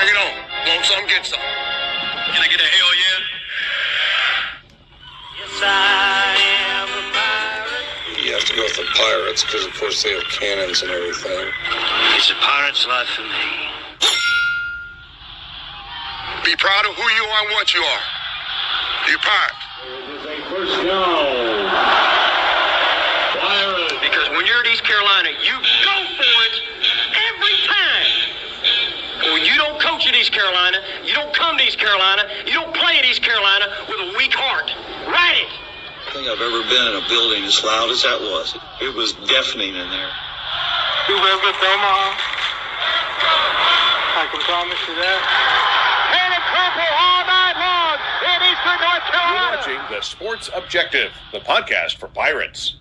Bring it on. Want some, get some. Can I get a hell yeah? Yes, I am a pirate. You have to go with the pirates because, of course, they have cannons and everything. It's a pirate's life for me. Be proud of who you are and what you are. You're pirate. It is a first down. Pirate. Because when you're at East Carolina, you go for it every time. When you don't coach at East Carolina, you don't come to East Carolina, you don't play at East Carolina with a weak heart. Write it. I think I've ever been in a building as loud as that was. It was deafening in there. You live with Omaha? I can promise you that. And a crumple all night long in Eastern North Carolina. You're watching The Sports Objective, the podcast for Pirates.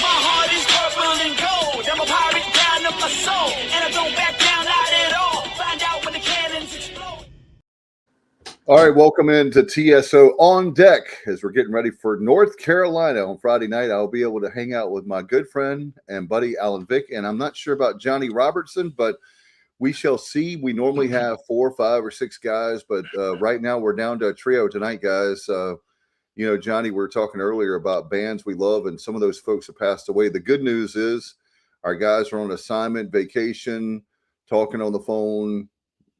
My heart is purple and gold. I'm a pirate down of my soul, and I don't back down not at all. Find out when the cannons explode. All right, welcome into TSO On Deck as we're getting ready for North Carolina on Friday night. I'll be able to hang out with my good friend and buddy Alan Vick, and I'm not sure about Johnny Robertson, but we shall see. We normally have 4, 5, or 6 guys, but right now we're down to a trio tonight, guys. You know, Johnny, we were talking earlier about bands we love, and some of those folks have passed away. The good news is our guys are on assignment, vacation, talking on the phone,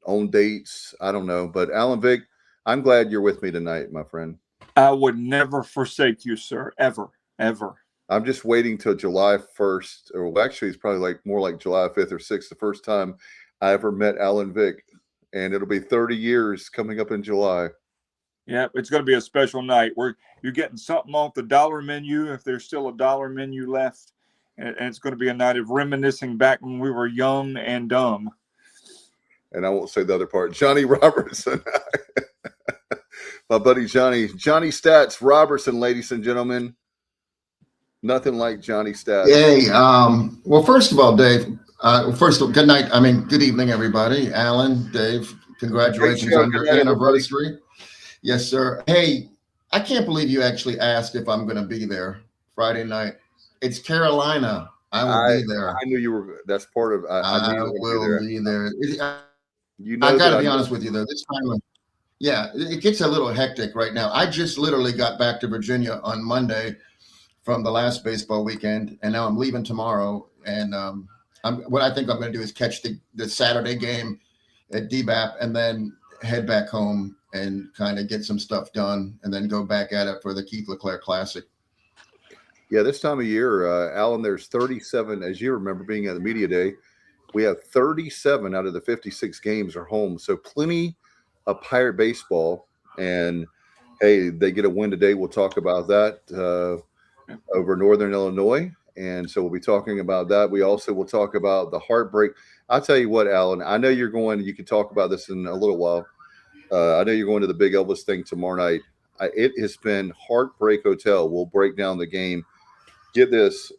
on dates. I don't know. But Alan Vick, I'm glad you're with me tonight, my friend. I would never forsake you, sir, ever, ever. I'm just waiting till July 1st, or well, actually, it's probably more like July 5th or 6th, the first time I ever met Alan Vick, and it'll be 30 years coming up in July. Yeah, it's going to be a special night. You're getting something off the dollar menu, if there's still a dollar menu left, and it's going to be a night of reminiscing back when we were young and dumb. And I won't say the other part. Johnny Robertson. My buddy Johnny Stats Robertson, ladies and gentlemen. Nothing like Johnny Stats. Hey, well, first of all, Dave, good night. Good evening, everybody. Alan, Dave, congratulations on your anniversary. Yes, sir. Hey, I can't believe you actually asked if I'm going to be there Friday night. It's Carolina. I will be there. I knew you were. That's part of. I will be there. You know, I got to be honest with you, though. This time, it gets a little hectic right now. I just literally got back to Virginia on Monday from the last baseball weekend, and now I'm leaving tomorrow. And what I think I'm going to do is catch the Saturday game at DBAP and then head back home and kind of get some stuff done and then go back at it for the Keith LeClaire Classic. Yeah, this time of year, Alan, there's 37, as you remember being at the media day, we have 37 out of the 56 games are home. So plenty of Pirate baseball. And, hey, they get a win today. We'll talk about that over Northern Illinois. And so we'll be talking about that. We also will talk about the heartbreak. I'll tell you what, Alan, I know you're going – you can talk about this in a little while. I know you're going to the Big Elvis thing tomorrow night. It has been Heartbreak Hotel. We'll break down the game. Get this.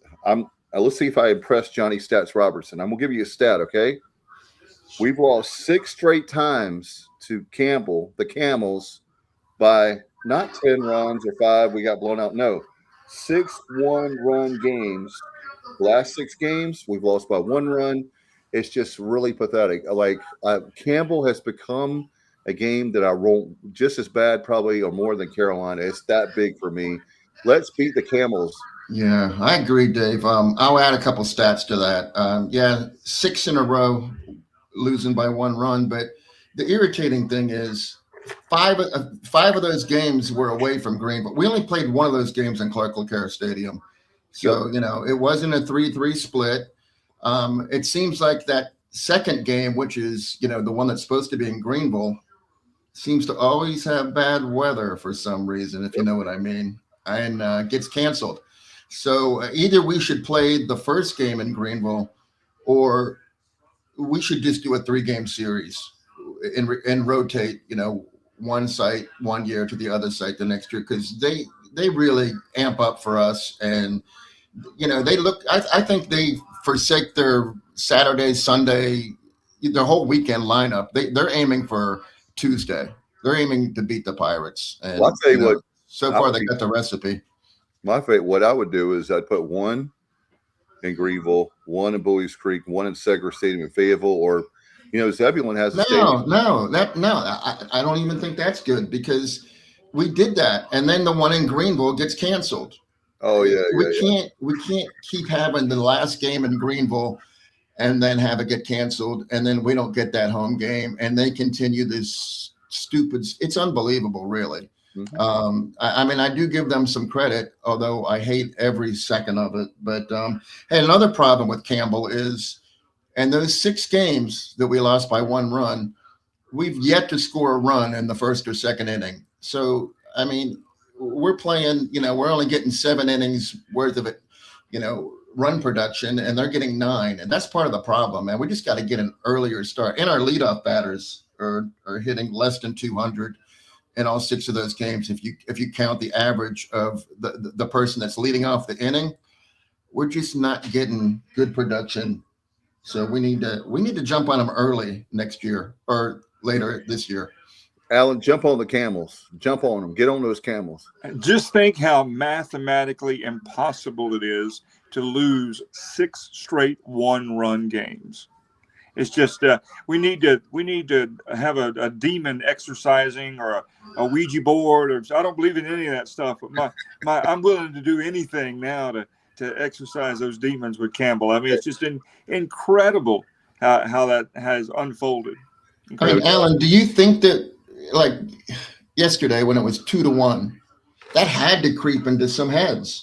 Let's see if I impress Johnny Stats Robertson. I'm going to give you a stat, okay? We've lost 6 straight times to Campbell, the Camels, by not 10 runs or 5. We got blown out. No, 6 one-run games. The last 6 games, we've lost by 1 run. It's just really pathetic. Campbell has become – a game that I wrote just as bad, probably, or more than Carolina. It's that big for me. Let's beat the Camels. Yeah, I agree, Dave. I'll add a couple stats to that. 6 in a row, losing by 1 run. But the irritating thing is 5 of those games were away from Greenville. We only played 1 of those games in Clark LeClaire Stadium. So, it wasn't a 3-3 split. It seems like that second game, which is, the one that's supposed to be in Greenville, seems to always have bad weather for some reason, if you know what I mean, and gets canceled. So either we should play the first game in Greenville, or we should just do a 3-game series and rotate, one site 1 year to the other site the next year, because they really amp up for us. And, they look, I think they forsake their Saturday, Sunday the whole weekend lineup. They're aiming for Tuesday. They're aiming to beat the Pirates. And Well, I'll tell you what. So far, they got the recipe. My favorite. What I would do is I'd put one in Greenville, one in Bowie's Creek, one in Segra Stadium in Fayetteville, or Zebulon has a stadium. I don't even think that's good because we did that, and then the one in Greenville gets canceled. Oh yeah, we can't keep having the last game in Greenville and then have it get canceled, and then we don't get that home game, and they continue this stupid. It's unbelievable, really. Mm-hmm. I mean, I do give them some credit, although I hate every second of it. But hey, another problem with Campbell is, and those 6 games that we lost by 1 run, we've yet to score a run in the first or second inning. So, I mean, we're playing, we're only getting 7 innings worth of it, run production, and they're getting 9. And that's part of the problem, man. We just got to get an earlier start. And our leadoff batters are hitting less than 200 in all 6 of those games. If you count the average of the person that's leading off the inning, we're just not getting good production. So we need to jump on them early next year or later this year. Alan, jump on the Camels. Jump on them. Get on those Camels. Just think how mathematically impossible it is to lose 6 straight 1-run games. It's just we need to have a demon exercising or a Ouija board. Or I don't believe in any of that stuff. But I'm willing to do anything now to exercise those demons with Campbell. I mean, it's just incredible how that has unfolded. I mean, Alan, do you think that, like yesterday when it was 2-1, that had to creep into some heads?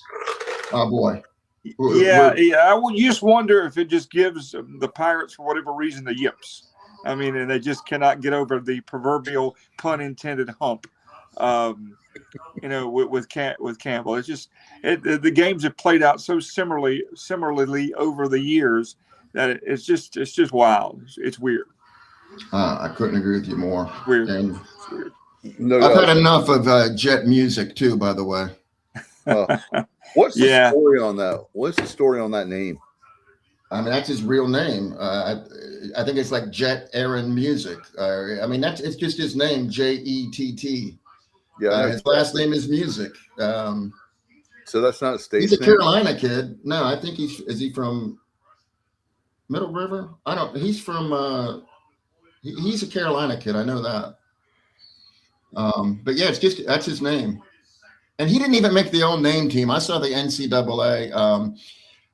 Oh boy. Yeah. I would just wonder if it just gives the Pirates, for whatever reason, the yips. I mean, and they just cannot get over the proverbial pun intended hump. With Campbell, it's just the games have played out so similarly over the years that it's just wild. It's weird. I couldn't agree with you more. Weird. And it's weird. No, I've had enough of Jet music too, by the way. What's the story on that? What's the story on that name? I mean, that's his real name. I think it's like Jet Aaron Music. It's just his name, Jett. Yeah, his last name is Music. So that's not a state. He's a Carolina kid. No, I think is he from Middle River? I don't. He's from. He's a Carolina kid. I know that. But yeah, that's his name. And he didn't even make the old name team. I saw the NCAA.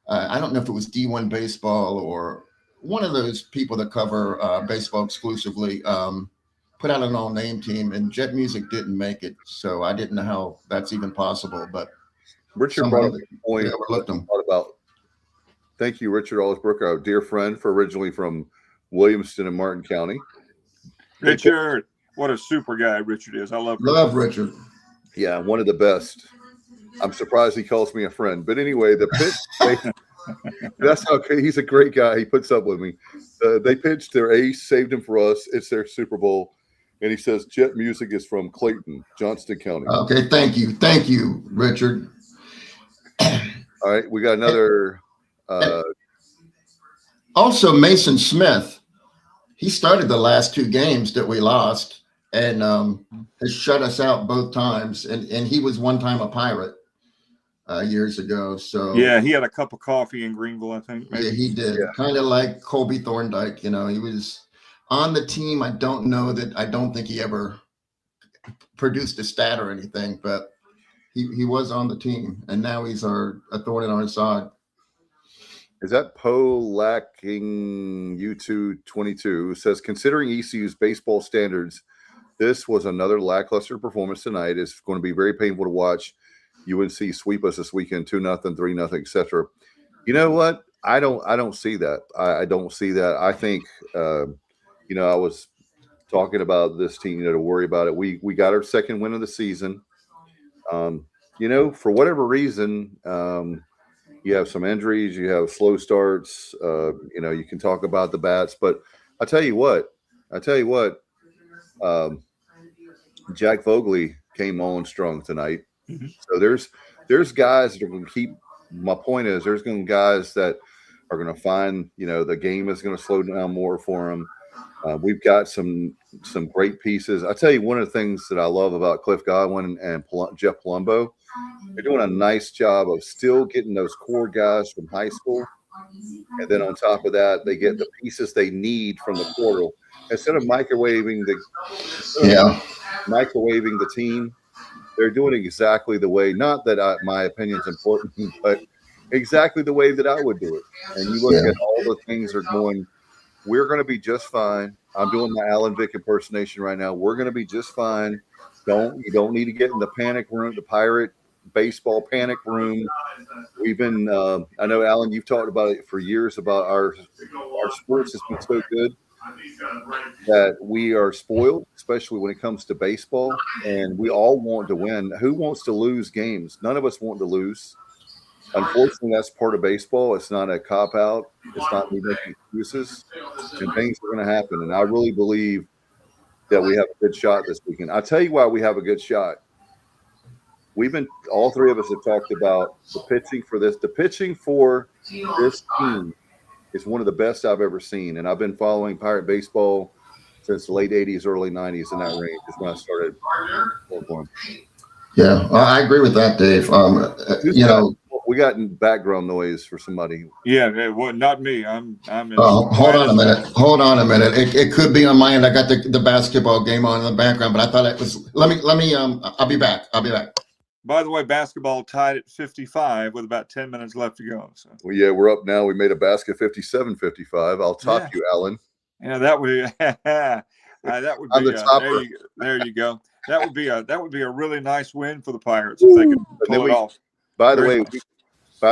I don't know if it was D1 Baseball or one of those people that cover baseball exclusively. Put out an all name team, and Jet Music didn't make it. So I didn't know how that's even possible. But Richard brought up a point about. Thank you, Richard Allsbrook, our dear friend, originally from Williamston and Martin County. Richard, what a super guy Richard is. I love Richard. Yeah, one of the best. I'm surprised he calls me a friend. But anyway, the pitch, that's how he's a great guy. He puts up with me. They pitched their ace, saved him for us. It's their Super Bowl. And he says Jet Music is from Clayton, Johnston County. Okay, thank you. Thank you, Richard. All right, we got another. Also, Mason Smith, he started the last 2 games that we lost and has shut us out both times. And he was one time a Pirate years ago. So yeah, he had a cup of coffee in Greenville, I think. Maybe. Yeah, he did. Yeah. Kind of like Colby Thorndike. He was on the team. I don't think he ever produced a stat or anything, but he was on the team, and now he's a thorn in our side. Is that Poe Lacking U222 who says, considering ECU's baseball standards, this was another lackluster performance tonight. It's going to be very painful to watch UNC sweep us this weekend, 2-0, 3-0, etc. You know what? I don't see that. I don't see that. I think, I was talking about this team, to worry about it. We got our second win of the season. For whatever reason, you have some injuries, you have slow starts, you can talk about the bats, but I tell you what, Jack Vogeley came on strong tonight. Mm-hmm. So there's guys that are going to keep. My point is, there's going to be guys that are going to find, the game is going to slow down more for them. We've got some great pieces. I tell you, one of the things that I love about Cliff Godwin and Jeff Palumbo, they're doing a nice job of still getting those core guys from high school. And then on top of that, they get the pieces they need from the portal. Instead of microwaving the team, they're doing exactly the way, not that my opinion is important, but exactly the way that I would do it. And you look at all the things are going, we're going to be just fine. I'm doing my Alan Vick impersonation right now. We're going to be just fine. You don't need to get in the panic room, the Pirate baseball panic room. We've been, I know, Alan, you've talked about it for years about our sports has been so good that we are spoiled, especially when it comes to baseball, and we all want to win. Who wants to lose games? None of us want to lose. Unfortunately, that's part of baseball. It's not a cop-out. It's not me making excuses, and things are going to happen. And I really believe that we have a good shot this weekend. I'll tell you why we have a good shot. All three of us have talked about the pitching for this. The pitching for this team is one of the best I've ever seen. And I've been following Pirate baseball since the late 80s, early 90s in that range is when I started following. Yeah, I agree with that, Dave. We got background noise for somebody. Yeah, well, not me. I'm in. Hold on a minute. It could be on my end. I got the basketball game on in the background, but I thought it was. Let me. I'll be back. By the way, basketball tied at 55 with about 10 minutes left to go. So. Well, yeah, we're up now. We made a basket 57-55. I'll top you, Alan. Yeah, that would be. I'm the topper. There you go. That would be a really nice win for the Pirates if they could pull it off. By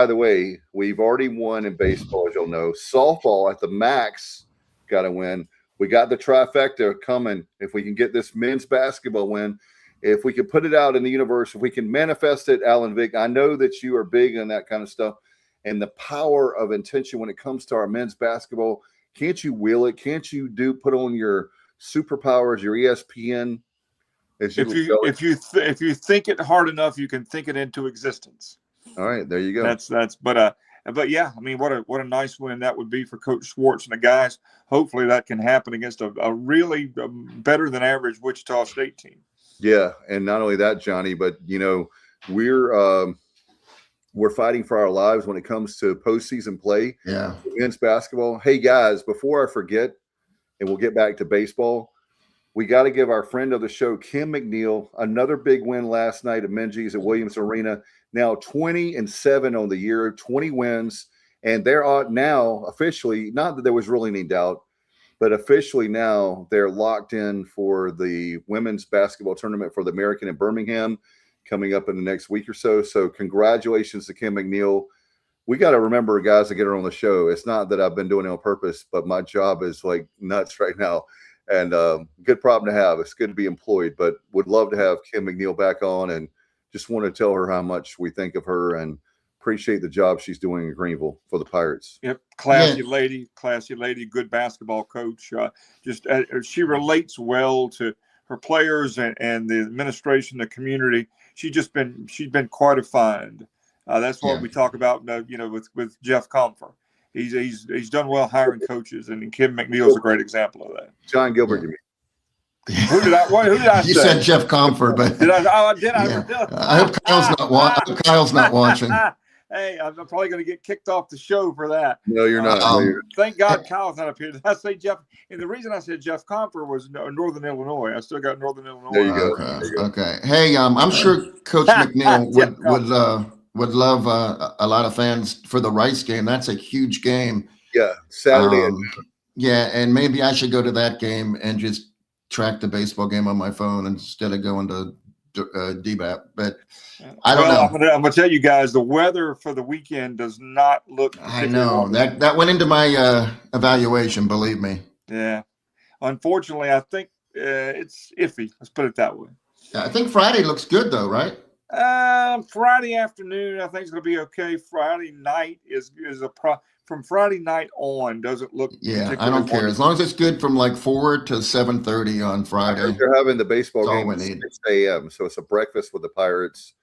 the way, we've already won in baseball, as you'll know. Softball at the max got to win. We got the trifecta coming. If we can get this men's basketball win, if we can put it out in the universe, if we can manifest it, Alan Vick, I know that you are big on that kind of stuff and the power of intention when it comes to our men's basketball. Can't you wheel it? Can't you put on your superpowers, your ESPN? If you think it hard enough, you can think it into existence. All right, there you go. But yeah, I mean, what a nice win that would be for Coach Schwartz and the guys. Hopefully that can happen against a really better than average Wichita State team. Yeah, and not only that, Johnny, but we're fighting for our lives when it comes to postseason play. Yeah, men's basketball. Hey guys, before I forget, and we'll get back to baseball, we got to give our friend of the show, Kim McNeil, another big win last night at Minges at Williams Arena. Now 20-7 on the year, 20 wins, and they're out now officially. Not that there was really any doubt. But officially now they're locked in for the women's basketball tournament for the American in Birmingham coming up in the next week or so. So congratulations to Kim McNeil. We got to remember, guys, to get her on the show. It's not that I've been doing it on purpose, but my job is like nuts right now. And good problem to have. It's good to be employed, but would love to have Kim McNeil back on and just want to tell her how much we think of her and appreciate the job she's doing in Greenville for the Pirates. Yep, classy lady, good basketball coach. She relates well to her players and the administration, the community. She's been quite a find. That's what we talk about, with Jeff Comfer. He's done well hiring coaches, and Kim McNeil is a great example of that. John Gilbert, you mean? Who did I say? You said Jeff Comfer, but did I? I hope Kyle's not watching. Hey, I'm probably going to get kicked off the show for that. No, you're not. Thank God Kyle's not up here. Did I say Jeff? And the reason I said Jeff Comfer was Northern Illinois. I still got Northern Illinois. There you go. Okay. Hey, I'm sure Coach McNeil would love a lot of fans for the Rice game. That's a huge game. Yeah, Saturday. Yeah, and maybe I should go to that game and just track the baseball game on my phone instead of going to DBAP, but I don't know. I'm gonna tell you guys, the weather for the weekend does not look. I know that went into my evaluation. Believe me. Yeah, unfortunately, I think it's iffy. Let's put it that way. Yeah, I think Friday looks good though, right? Friday afternoon, I think it's gonna be okay. Friday night is from Friday night on doesn't look. Yeah, I don't care as long as it's good from like 4 to 7:30 on Friday. They're having the baseball game at 6 a.m. So it's a breakfast with the Pirates.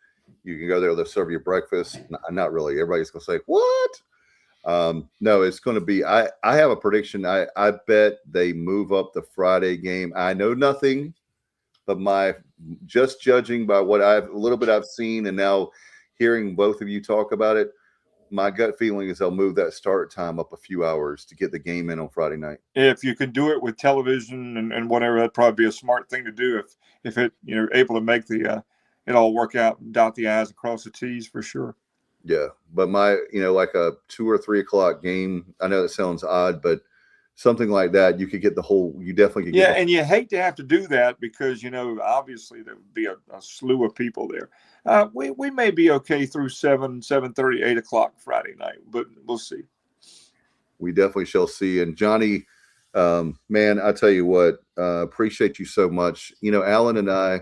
You can go there; they'll serve you breakfast. Not really. Everybody's gonna say what? No, it's going to be. I have a prediction. I bet they move up the Friday game. I know nothing, but just judging by what a little bit I've seen, and now hearing both of you talk about it, my gut feeling is they'll move that start time up a few hours to get the game in on Friday night. If you could do it with television and whatever, that'd probably be a smart thing to do. If it able to make the it all work out, and dot the I's across the T's for sure. Yeah, but like a 2 or 3 o'clock game. I know that sounds odd, but something like that, you could get you definitely could get. Yeah, and you hate to have to do that because, obviously there would be a slew of people there. We may be okay through 7:30, 8 o'clock Friday night, but we'll see. We definitely shall see. And Johnny, man, I tell you what, appreciate you so much. Alan and I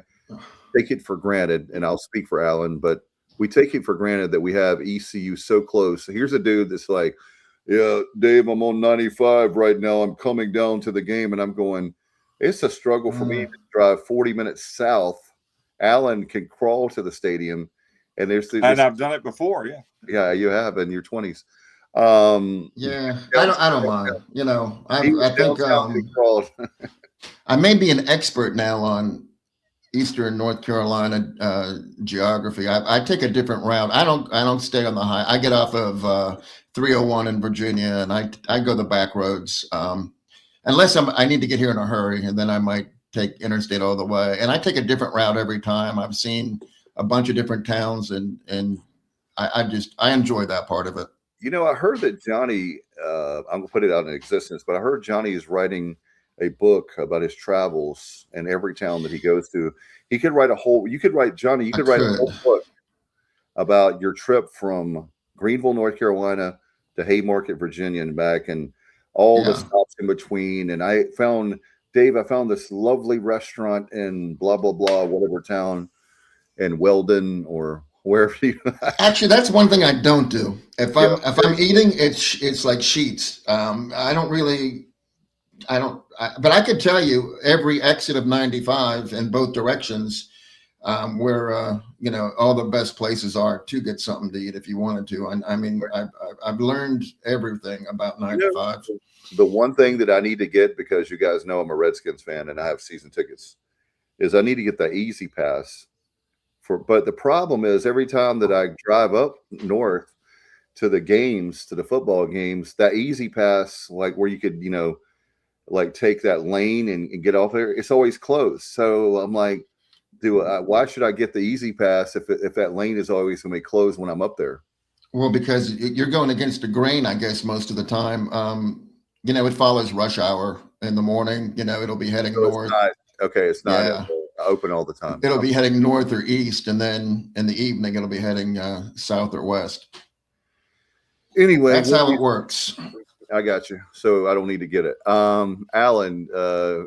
take it for granted, and I'll speak for Alan, but we take it for granted that we have ECU so close. So here's a dude that's like, yeah, Dave, I'm on 95 right now. I'm coming down to the game, and I'm going, it's a struggle for me to drive 40 minutes south. Alan can crawl to the stadium, and and I've done it before, yeah. Yeah, you have in your 20s. Yeah, I don't mind. I think I may be an expert now on Eastern North Carolina geography. I take a different route. I don't stay on the high. I get off of 301 in Virginia, and I go the back roads. Unless I need to get here in a hurry, and then I might take interstate all the way. And I take a different route every time. I've seen a bunch of different towns, and I enjoy that part of it. I heard that Johnny, I'm gonna put it out in existence, but I heard Johnny is writing a book about his travels and every town that he goes to. He could write a whole book about your trip from Greenville, North Carolina to Haymarket, Virginia and back, and all the stops in between. And I found this lovely restaurant in blah, blah, blah, whatever town in Weldon or wherever you Actually, that's one thing I don't do. If I'm eating, it's like Sheets. But I could tell you every exit of 95 in both directions, where all the best places are to get something to eat if you wanted to. And I mean, I've learned everything about 95. The one thing that I need to get, because you guys know I'm a Redskins fan and I have season tickets, is I need to get the Easy Pass. But the problem is every time that I drive up north to the football games, that Easy Pass, like where you could, like take that lane and get off there, it's always closed. So I'm like, why should I get the Easy Pass if that lane is always going to be closed when I'm up there? Well, because you're going against the grain, I guess, most of the time. It follows rush hour in the morning. It'll be heading north. It's not open all the time. It'll be heading north or east, and then in the evening it'll be heading south or west. Anyway, that's how it works. I got you. So I don't need to get it. Alan,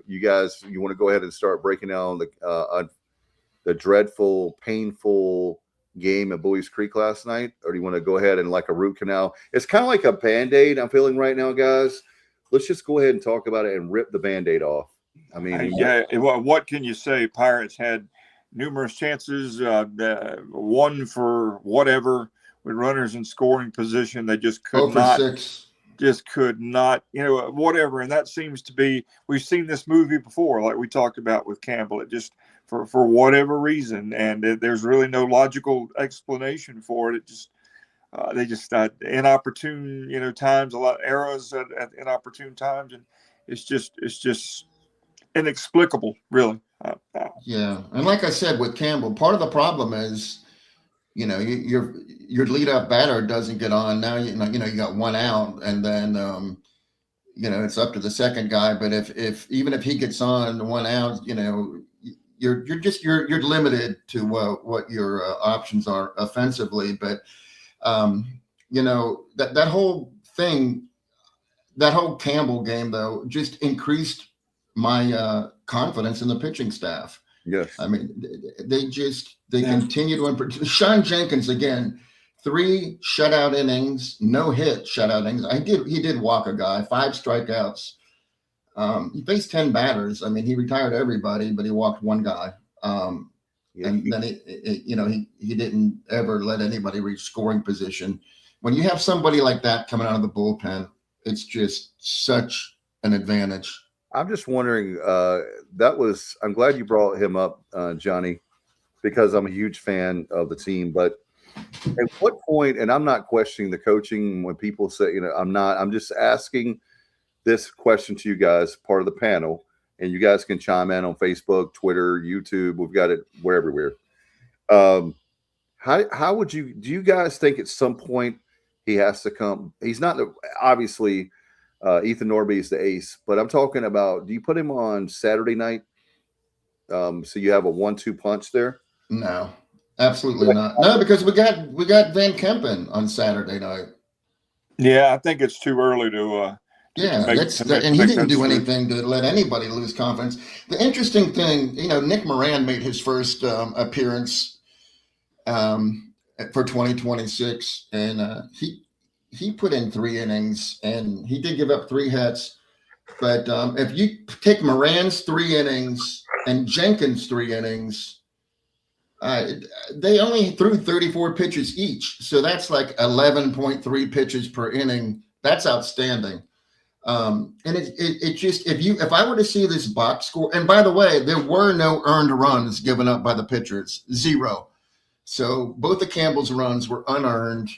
you guys, you want to go ahead and start breaking down the dreadful, painful game at Bowies Creek last night? Or do you want to go ahead and like a root canal? It's kind of like a Band-Aid I'm feeling right now, guys. Let's just go ahead and talk about it and rip the Band-Aid off. I mean, what can you say? Pirates had numerous chances, one for whatever, with runners in scoring position. They just could not. 6. Just could not, whatever. And that seems to be, we've seen this movie before, like we talked about with Campbell. It just, for whatever reason, and there's really no logical explanation for it. It just, they just inopportune, times, a lot of errors at inopportune times, and it's just inexplicable, really. Yeah, and like I said with Campbell, part of the problem is, your leadoff batter doesn't get on. Now you got one out, and then it's up to the second guy. But even if he gets on one out, you're limited to what your options are offensively. But that whole thing, that whole Campbell game though, just increased my confidence in the pitching staff. Yes. I mean, they continue to improve. Sean Jenkins, again, 3 shutout innings, no hit shutout innings. He did walk a guy, 5 strikeouts. He faced 10 batters. I mean, he retired everybody, but he walked one guy. And then he didn't ever let anybody reach scoring position. when you have somebody like that coming out of the bullpen, it's just such an advantage. I'm just wondering, I'm glad you brought him up, Johnny, because I'm a huge fan of the team. But at what point, and I'm not questioning the coaching when people say, I'm just asking this question to you guys, part of the panel, and you guys can chime in on Facebook, Twitter, YouTube. We've got it everywhere. How would do you guys think at some point he has to come? He's not obviously Ethan Norby is the ace, but I'm talking about, do you put him on Saturday night? So you have a 1-2 punch there? No, absolutely not. No, because we got Van Kempen on Saturday night. Yeah, I think it's too early to and he didn't do anything to let anybody lose confidence. The interesting thing, Nick Moran made his first appearance for 2026, and he put in 3 innings, and he did give up 3 hits. But if you take Moran's 3 innings and Jenkins' 3 innings, they only threw 34 pitches each. So that's like 11.3 pitches per inning. That's outstanding. And it just, if I were to see this box score, and by the way, there were no earned runs given up by the pitchers, 0. So both of Campbell's runs were unearned.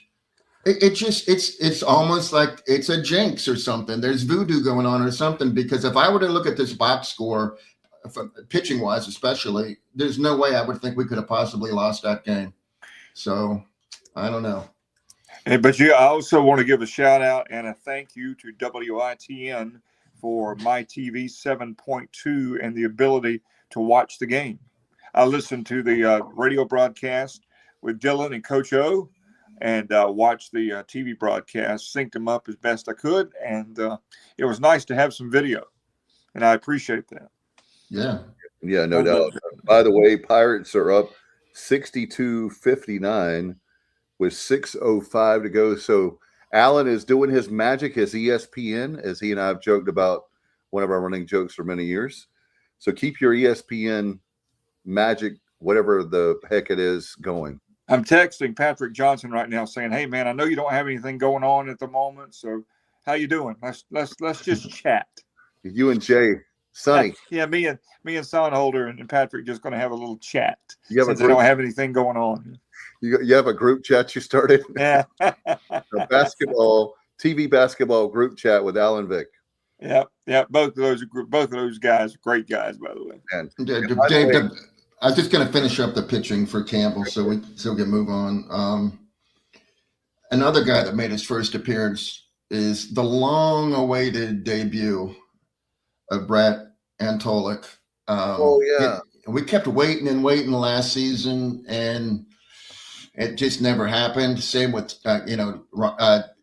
It's almost like it's a jinx or something. There's voodoo going on or something, because if I were to look at this box score, pitching wise especially, there's no way I would think we could have possibly lost that game. So I don't know. But I also want to give a shout out and a thank you to WITN for My TV 7.2 and the ability to watch the game. I listened to the radio broadcast with Dylan and Coach O, and watched the TV broadcast, synced them up as best I could, and it was nice to have some video, and I appreciate that. Yeah, no doubt. By the way, Pirates are up 62-59 with 6:05 to go. So Alan is doing his magic, his ESPN, as he and I have joked about, one of our running jokes for many years. So keep your ESPN magic, whatever the heck it is, going. I'm texting Patrick Johnson right now saying, "Hey man, I know you don't have anything going on at the moment, so how you doing? Let's just chat." You and Jay, Sonny. Yeah, me and Sonholder and Patrick just going to have a little chat since they don't have anything going on. You have a group chat you started? Yeah. A TV basketball group chat with Alan Vick. Yeah. Both of those guys, great guys, by the way. And Dave, I was just going to finish up the pitching for Campbell so we can move on. Another guy that made his first appearance is the long-awaited debut of Brett Antolik. We kept waiting last season, and it just never happened. Same with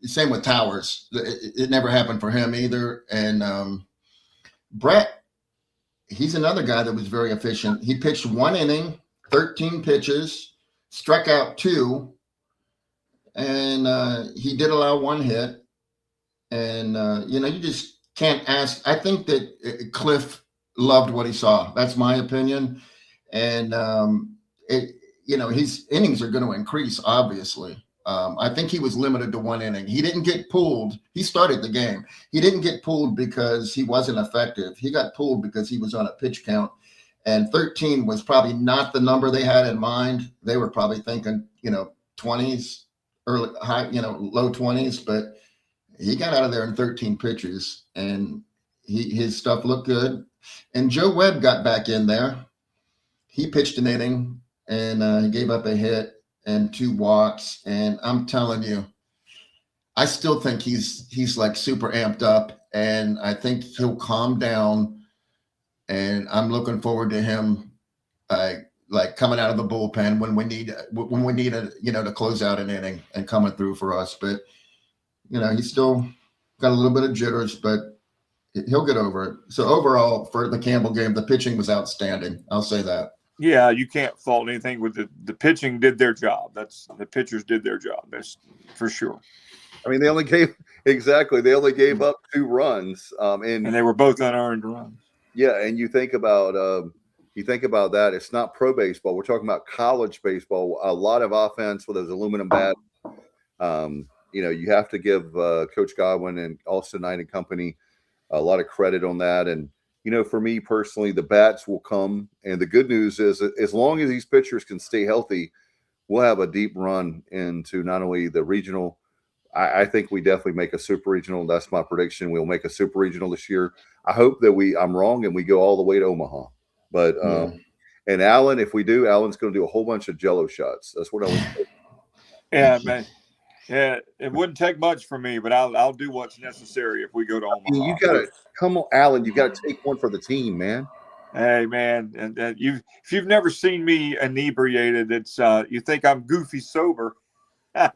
same with Towers. It never happened for him either. And Brett, he's another guy that was very efficient. He pitched 1 inning, 13 pitches, struck out 2, and he did allow 1 hit. And you just can't ask. I think that Cliff loved what he saw. That's my opinion. And his innings are going to increase, obviously. I think he was limited to 1 inning. He didn't get pulled. He started the game. He didn't get pulled because he wasn't effective. He got pulled because he was on a pitch count. And 13 was probably not the number they had in mind. They were probably thinking, 20s, low 20s. But he got out of there in 13 pitches, and his stuff looked good. And Joe Webb got back in there. He pitched an inning, and he gave up a hit and 2 walks. And I'm telling you, I still think he's like super amped up, and I think he'll calm down. And I'm looking forward to him, like coming out of the bullpen when we need to close out an inning and coming through for us. But he's still got a little bit of jitters, but he'll get over it. So overall, for the Campbell game, the pitching was outstanding. I'll say that. Yeah, you can't fault anything with the pitching. Did their job. The pitchers did their job. That's for sure. I mean, they only gave up 2 runs, and they were both unearned runs. Yeah, and you think about that. It's not pro baseball. We're talking about college baseball. A lot of offense with those aluminum bats. you have to give Coach Godwin and Austin Knight and company a lot of credit on that. And, for me personally, the bats will come. And the good news is that as long as these pitchers can stay healthy, we'll have a deep run into not only the regional. I think we definitely make a super regional. That's my prediction. We'll make a super regional this year. I hope that I'm wrong and we go all the way to Omaha. But and Alan, if we do, Alan's going to do a whole bunch of Jello shots. That's what I was thinking. Yeah, man. Yeah, it wouldn't take much for me, but I'll do what's necessary if we go to Omaha. I mean, you got to come on, Alan. You got to take one for the team, man. Hey, man, and if you've never seen me inebriated, it's you think I'm goofy sober. But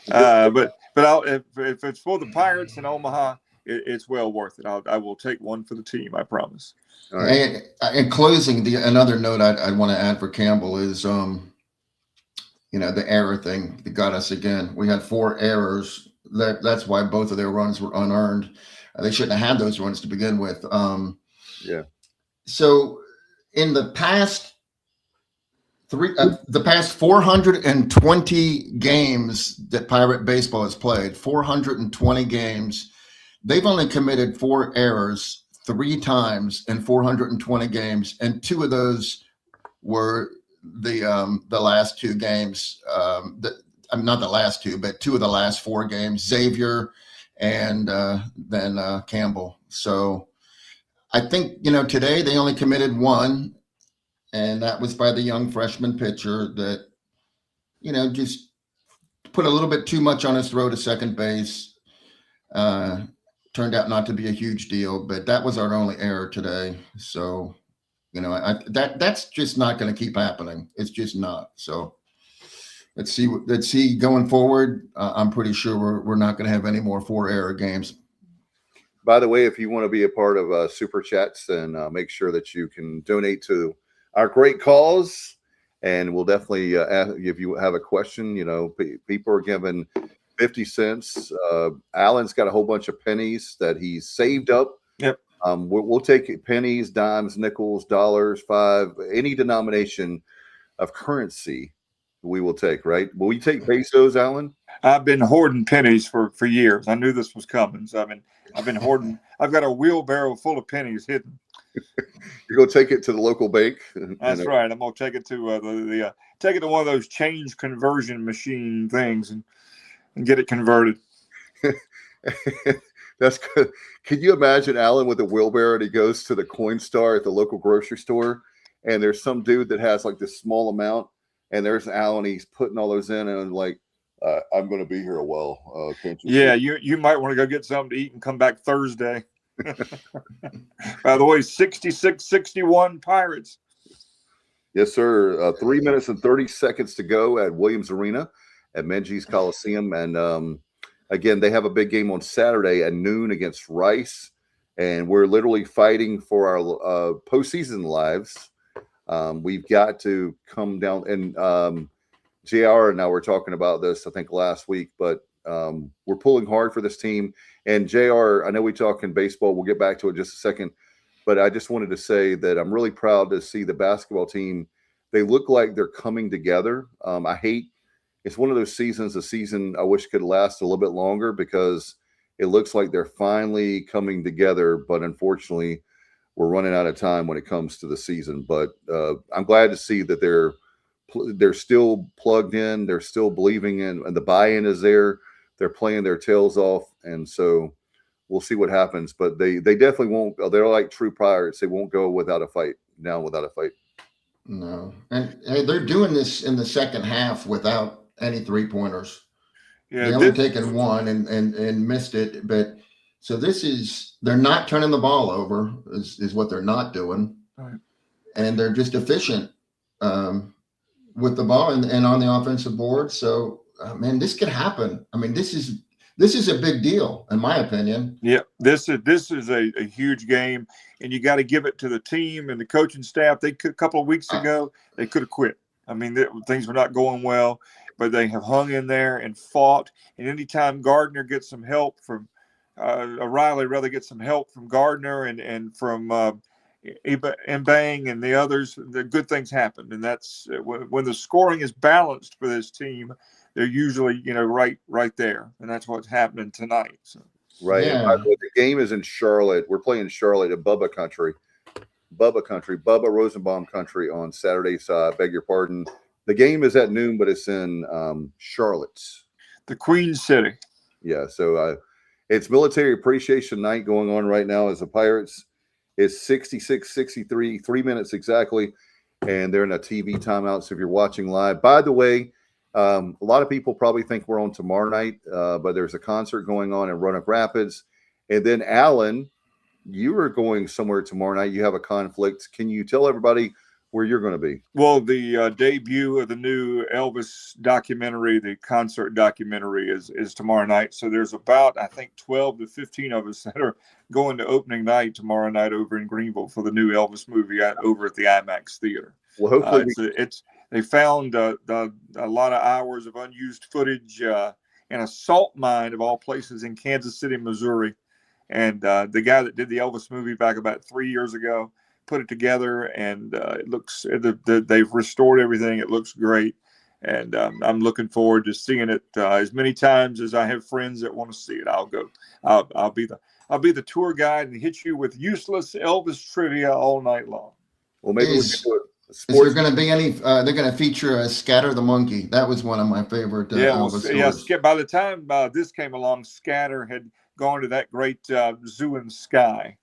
if it's for the Pirates in Omaha, it's well worth it. I will take one for the team. I promise. All right. In closing, another note I'd want to add for Campbell is the error thing that got us again. We had 4 errors. That's why both of their runs were unearned. They shouldn't have had those runs to begin with. Yeah. So in the past 420 games that Pirate baseball has played, 420 games, they've only committed 4 errors 3 times in 420 games, and 2 of those were the last 2 games. Not the last 2, but 2 of the last 4 games, Xavier and then Campbell. So I think, today they only committed 1, and that was by the young freshman pitcher that, just put a little bit too much on his throw to second base. Turned out not to be a huge deal, but that was our only error today. So, that's just not going to keep happening. It's just not. So let's see going forward. I'm pretty sure we're not going to have any more 4 error games. By the way, if you want to be a part of Super Chats, then make sure that you can donate to our great cause. And we'll definitely ask if you have a question. People are giving 50 cents. Alan's got a whole bunch of pennies that he's saved up. Yep. We'll take pennies, dimes, nickels, dollars, 5, any denomination of currency we will take, right? Will we take pesos, Alan? I've been hoarding pennies for years. I knew this was coming. So I've been hoarding. I've got a wheelbarrow full of pennies hidden. You're going to take it to the local bank? That's right. I'm going to take it to take it to one of those change conversion machine things and get it converted. That's good. Can you imagine Alan with a wheelbarrow and he goes to the Coinstar at the local grocery store and there's some dude that has like this small amount and there's Alan, he's putting all those in and like, I'm going to be here a while. Can't you? Yeah, you might want to go get something to eat and come back Thursday. By the way, 66-61 Pirates. Yes, sir. 3 minutes and 30 seconds to go at Williams Arena at Menges Coliseum. And again, they have a big game on Saturday at noon against Rice. And we're literally fighting for our postseason lives. We've got to come down. And JR and I were talking about this, I think, last week. But we're pulling hard for this team. And JR, I know we talk in baseball. We'll get back to it in just a second. But I just wanted to say that I'm really proud to see the basketball team. They look like they're coming together. It's one of those seasons, a season I wish could last a little bit longer because it looks like they're finally coming together. But unfortunately, we're running out of time when it comes to the season. But I'm glad to see that they're still plugged in. They're still believing in, and the buy-in is there. They're playing their tails off. And so we'll see what happens. But they definitely won't. They're like true Pirates. They won't go without a fight, down without a fight. No. And hey, they're doing this in the second half without any 3-pointers. Yeah, they only taken 1 and missed it. But so they're not turning the ball over is what they're not doing. Right. And they're just efficient with the ball and on the offensive board. So, man, this could happen. I mean, this is a big deal, in my opinion. Yeah, this is a huge game, and you got to give it to the team and the coaching staff. A couple of weeks ago, they could have quit. I mean, things were not going well, but they have hung in there and fought. And anytime Gardner gets some help from Riley, rather get some help from Gardner and from Mbang and the others, the good things happen. And that's when the scoring is balanced for this team. they're usually, right there. And that's what's happening tonight. So. Right. Yeah. And by the way, the game is in Charlotte. We're playing Charlotte at Bubba Rosenbaum country on Saturday. So I beg your pardon. The game is at noon, but it's in Charlotte. The Queen City. Yeah. So it's Military Appreciation Night going on right now as the Pirates. It's 66-63, 3 minutes exactly. And they're in a TV timeout. So if you're watching live, by the way, a lot of people probably think we're on tomorrow night, but there's a concert going on in Roanoke Rapids. And then, Alan, you are going somewhere tomorrow night. You have a conflict. Can you tell everybody where you're going to be? Well, the debut of the new Elvis documentary, the concert documentary, is tomorrow night. So there's about, I think, 12 to 15 of us that are going to opening night tomorrow night over in Greenville for the new Elvis movie over at the IMAX Theater. Well, hopefully they found a lot of hours of unused footage in a salt mine of all places in Kansas City, Missouri. And the guy that did the Elvis movie back about 3 years ago put it together, and it looks they've restored everything. It looks great, and I'm looking forward to seeing it as many times as I have friends that want to see it. I'll go. I'll be the tour guide and hit you with useless Elvis trivia all night long. Well, maybe Is there going to be any? They're going to feature Scatter the Monkey. That was one of my favorite Elvis stories. By the time this came along, Scatter had gone to that great Zoo in the Sky.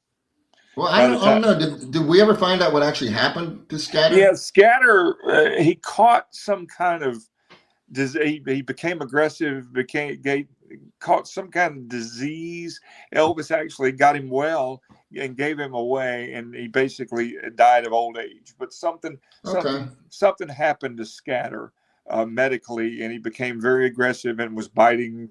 Well, I don't know. Did we ever find out what actually happened to Scatter? Yeah, Scatter, he caught some kind of disease. He became aggressive, caught some kind of disease. Elvis actually got him well and gave him away, and he basically died of old age. But something happened to Scatter medically, and he became very aggressive and was biting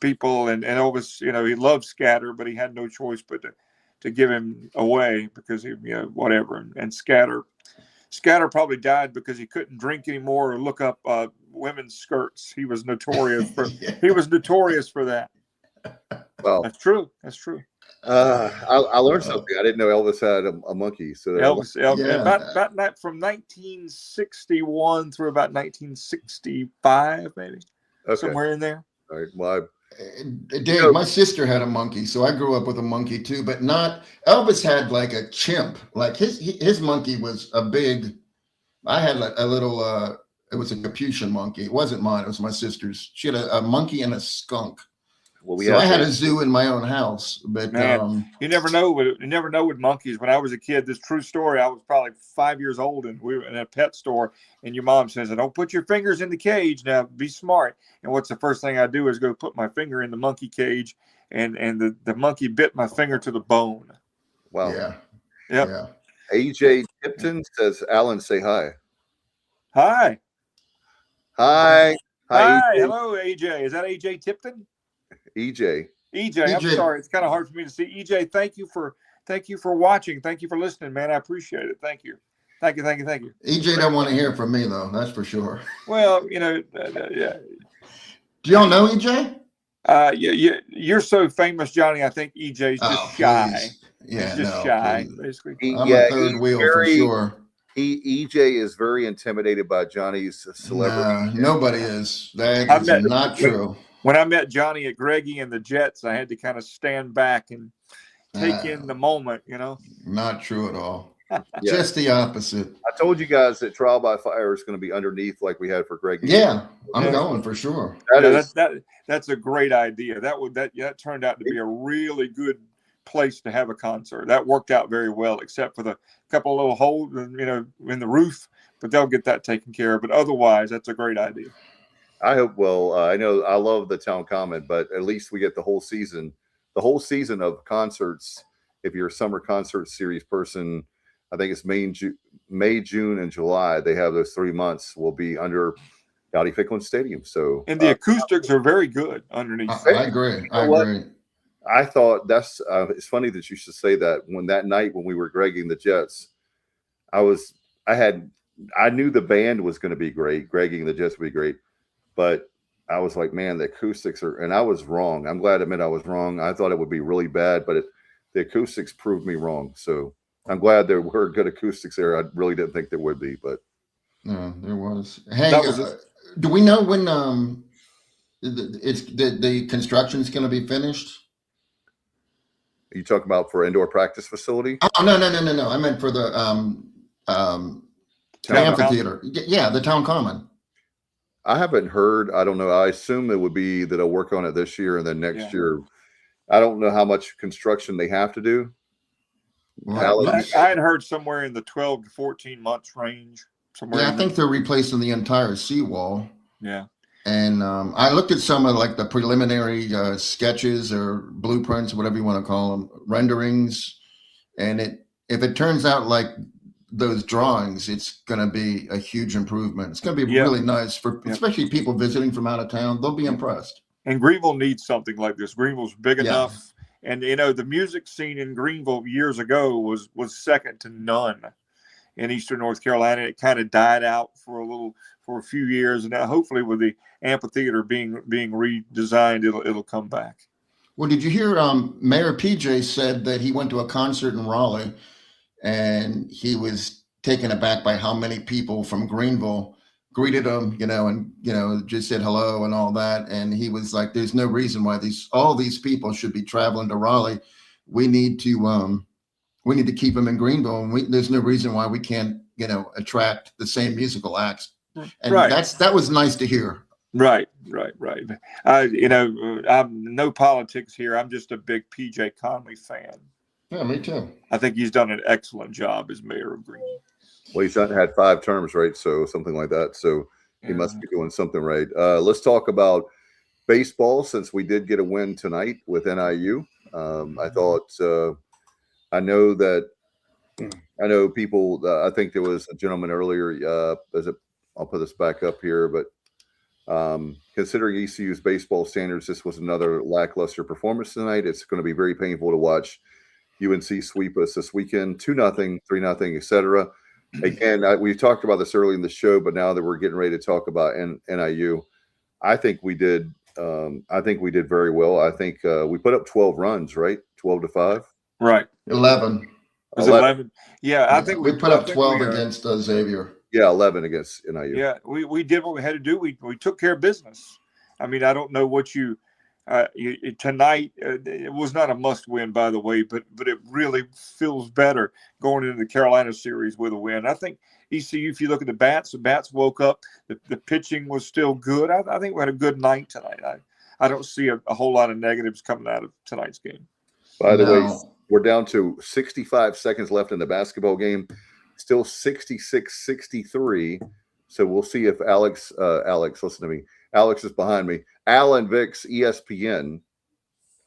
people. And Elvis, he loved Scatter, but he had no choice but to give him away because he, whatever. And Scatter probably died because he couldn't drink anymore or look up women's skirts. He was notorious for that. Well, that's true. I learned something. I didn't know Elvis had a monkey. So Elvis about from 1961 through about 1965, maybe somewhere in there. All right. Well, Dave, my sister had a monkey, so I grew up with a monkey too, but not Elvis had like a chimp. Like his monkey was a big. I had a little. It was a Capuchin monkey. It wasn't mine. It was my sister's. She had a monkey and a skunk. Well, I had a zoo in my own house, but you never know. You never know with monkeys. When I was a kid, this true story. I was probably 5 years old, and we were in a pet store. And your mom says, "Don't put your fingers in the cage. Now, be smart." And what's the first thing I do is go put my finger in the monkey cage, and the monkey bit my finger to the bone. Wow. Yeah. Yep. Yeah. AJ Tipton says, "Alan, say hi." Hi. Hi. Hi. AJ. Hello, AJ. Is that AJ Tipton? EJ. I'm sorry. It's kind of hard for me to see. EJ, thank you for watching. Thank you for listening, man. I appreciate it. Thank you. EJ don't want to hear from me though. That's for sure. Well, yeah. Do y'all know EJ? You're so famous, Johnny. I think EJ's just shy. Please. Yeah, he's just shy, basically. I'm a third wheel for sure. EJ is very intimidated by Johnny's celebrity. Nobody is. That is not true. When I met Johnny at Greggy and the Jets, I had to kind of stand back and take in the moment, Not true at all. Just the opposite. I told you guys that Trial by Fire is going to be underneath like we had for Greggy. Yeah, I'm going for sure. That's a great idea. That turned out to be a really good place to have a concert. That worked out very well, except for the couple of little holes, in the roof. But they'll get that taken care of. But otherwise, that's a great idea. I hope. Well, I know I love the Town Common, but at least we get the whole season of concerts. If you're a summer concert series person, I think it's May, June, and July. They have those 3 months. Will be under Dowdy Ficklin Stadium. So and the acoustics are very good underneath. I agree. I thought that's. It's funny that you should say that. That night when we were Gregging the Jets, I knew the band was going to be great. Gregging the Jets would be great. But I was like, man, the acoustics are, and I was wrong. I'm glad to admit I was wrong. I thought it would be really bad, but the acoustics proved me wrong. So I'm glad there were good acoustics there. I really didn't think there would be, but no, there was. Hey, do we know when the construction is going to be finished. You talking about for indoor practice facility? Oh, no. I meant for the amphitheater. Yeah, the town common. I haven't heard. I don't know. I assume it would be that I'll work on it this year and then next year. I don't know how much construction they have to do. Well, I had heard somewhere in the 12 to 14 months range. Somewhere. Yeah, I think they're replacing the entire seawall. Yeah. And I looked at some of like the preliminary sketches or blueprints, whatever you want to call them, renderings. And if it turns out like those drawings, it's going to be a huge improvement. It's going to be really nice for especially people visiting from out of town. They'll be impressed. And Greenville needs something like this. Greenville's big enough. And, the music scene in Greenville years ago was second to none in Eastern North Carolina. It kind of died out for a few years. And now hopefully with the amphitheater being redesigned, it'll come back. Well, did you hear Mayor PJ said that he went to a concert in Raleigh and he was taken aback by how many people from Greenville greeted him, and just said hello and all that. And he was like, there's no reason why all these people should be traveling to Raleigh. We need to keep them in Greenville, and there's no reason why we can't, attract the same musical acts. And that was nice to hear. Right. I'm no politics here. I'm just a big PJ Conley fan. Yeah, me too. I think he's done an excellent job as mayor of Greenville. Well, he's not had 5 terms, right? So something like that. So he must be doing something right. Let's talk about baseball, since we did get a win tonight with NIU. I thought, I know people, I think there was a gentleman earlier, I'll put this back up here, but considering ECU's baseball standards, this was another lackluster performance tonight. It's going to be very painful to watch UNC sweep us this weekend, 2-0, 3-0, etc. Again, we talked about this early in the show, but now that we're getting ready to talk about NIU, I think we did very well. I think we put up 12 runs, right? 12-5. Right. 11. Was it 11? Yeah, I think we put up 12 against Xavier. Yeah, 11 against NIU. Yeah, we did what we had to do. We took care of business. I mean, I don't know what tonight, it was not a must win, by the way, but it really feels better going into the Carolina series with a win. I think ECU, if you look at the bats woke up. The pitching was still good. I think we had a good night tonight. I don't see a whole lot of negatives coming out of tonight's game. By the way, we're down to 65 seconds left in the basketball game. Still 66-63. So we'll see if Alex, listen to me. Alex is behind me. Alan Vicks, ESPN.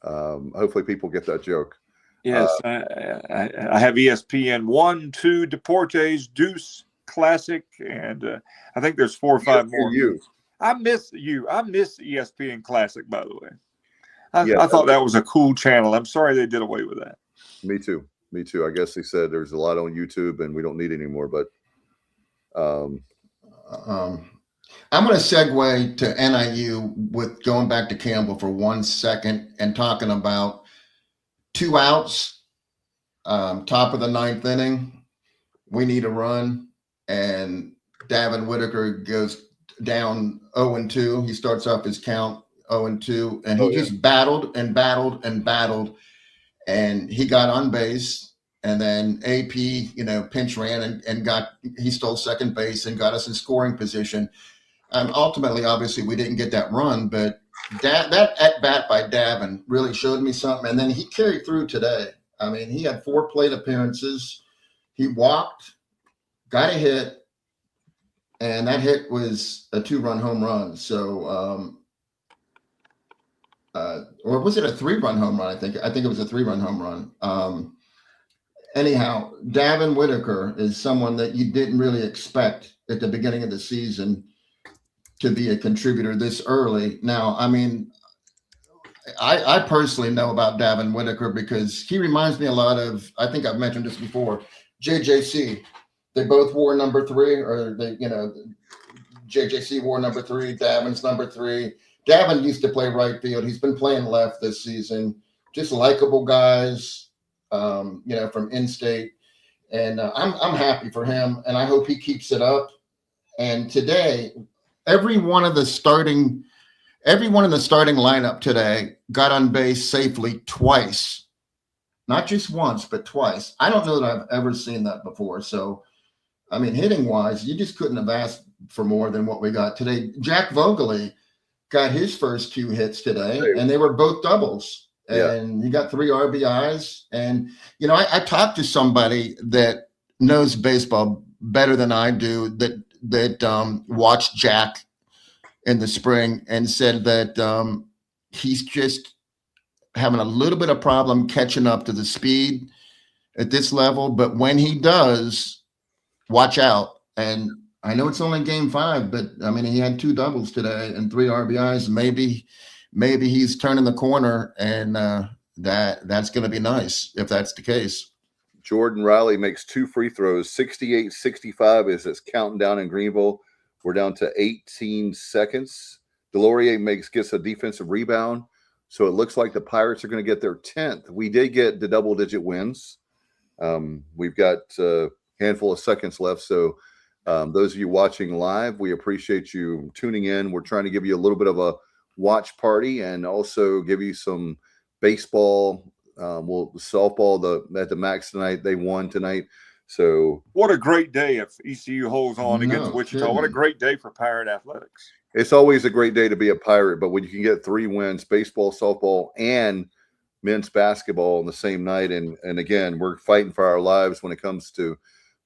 Hopefully people get that joke. Yes, I have ESPN 1, 2, Deportes, Deuce, Classic, and I think there's 4 or 5 more. I miss ESPN Classic, by the way. I thought that was a cool channel. I'm sorry they did away with that. Me too. I guess they said there's a lot on YouTube and we don't need any more, but I'm going to segue to NIU with going back to Campbell for 1 second and talking about 2 outs, top of the 9th inning. We need a run, and Davin Whitaker goes down 0-2. He starts off his count 0-2, and he just battled, and he got on base. And then AP, pinch ran and he stole second base and got us in scoring position. Ultimately, obviously, we didn't get that run, but that at bat by Davin really showed me something. And then he carried through today. I mean, he had 4 plate appearances. He walked, got a hit, and that hit was a 2-run home run. So, or was it a 3-run home run? I think it was a 3-run home run. Anyhow, Davin Whitaker is someone that you didn't really expect at the beginning of the season to be a contributor this early. Now, I mean, I personally know about Davin Whitaker because he reminds me a lot of, I think I've mentioned this before, JJC. They both wore number 3, or JJC wore number 3, Davin's number 3. Davin used to play right field. He's been playing left this season. Just likable guys. From in-state, and I'm happy for him, and I hope he keeps it up. And today, every one of the starting Everyone in the starting lineup today got on base safely twice, not just once, but twice. I don't know that I've ever seen that before. So, I mean, hitting wise, you just couldn't have asked for more than what we got today. Jack Vogeley got his first 2 hits today, and they were both doubles. And he got 3 RBIs. And, you know, I talked to somebody that knows baseball better than I do that watched Jack in the spring and said that he's just having a little bit of problem catching up to the speed at this level. But when he does, watch out. And I know it's only game 5, but I mean, he had 2 doubles today and 3 RBIs. Maybe he's turning the corner, and that's going to be nice if that's the case. Jordan Riley makes 2 free throws. 68-65 is it's counting down in Greenville. We're down to 18 seconds. Delorier gets a defensive rebound. So it looks like the Pirates are going to get their 10th. We did get the double-digit wins. We've got a handful of seconds left. So those of you watching live, we appreciate you tuning in. We're trying to give you a little bit of a watch party and also give you some baseball. Softball at the Max tonight. They won tonight. So what a great day if ECU holds on against Wichita. Kidding. What a great day for Pirate athletics. It's always a great day to be a Pirate, but when you can get 3 wins, baseball, softball, and men's basketball on the same night, and again, we're fighting for our lives when it comes to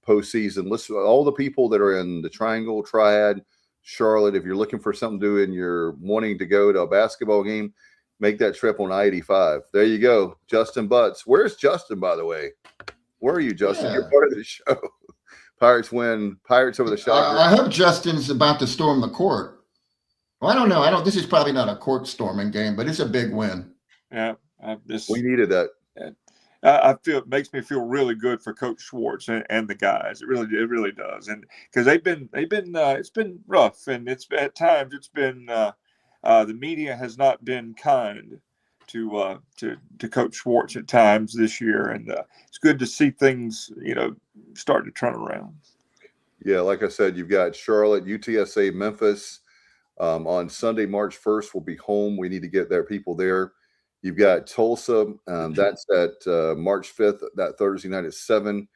postseason. Listen, all the people that are in the Triangle, Triad, Charlotte, if you're looking for something to do and you're wanting to go to a basketball game, make that trip on I-85. There you go. Justin Butts. Where's Justin, by the way? Where are you, Justin? Yeah. You're part of the show. Pirates win. Pirates over the Shockers. I hope Justin's about to storm the court. Well, I don't know. This is probably not a court storming game, but it's a big win. Yeah. We needed that. It makes me feel really good for Coach Schwartz and the guys. It really does. And because they've been it's been rough, and at times the media has not been kind to Coach Schwartz at times this year, and it's good to see things start to turn around. Yeah, like I said, you've got Charlotte, UTSA, Memphis on Sunday, March 1st. We'll be home. We need to get their people there. You've got Tulsa. That's at March 5th. That Thursday night at 7.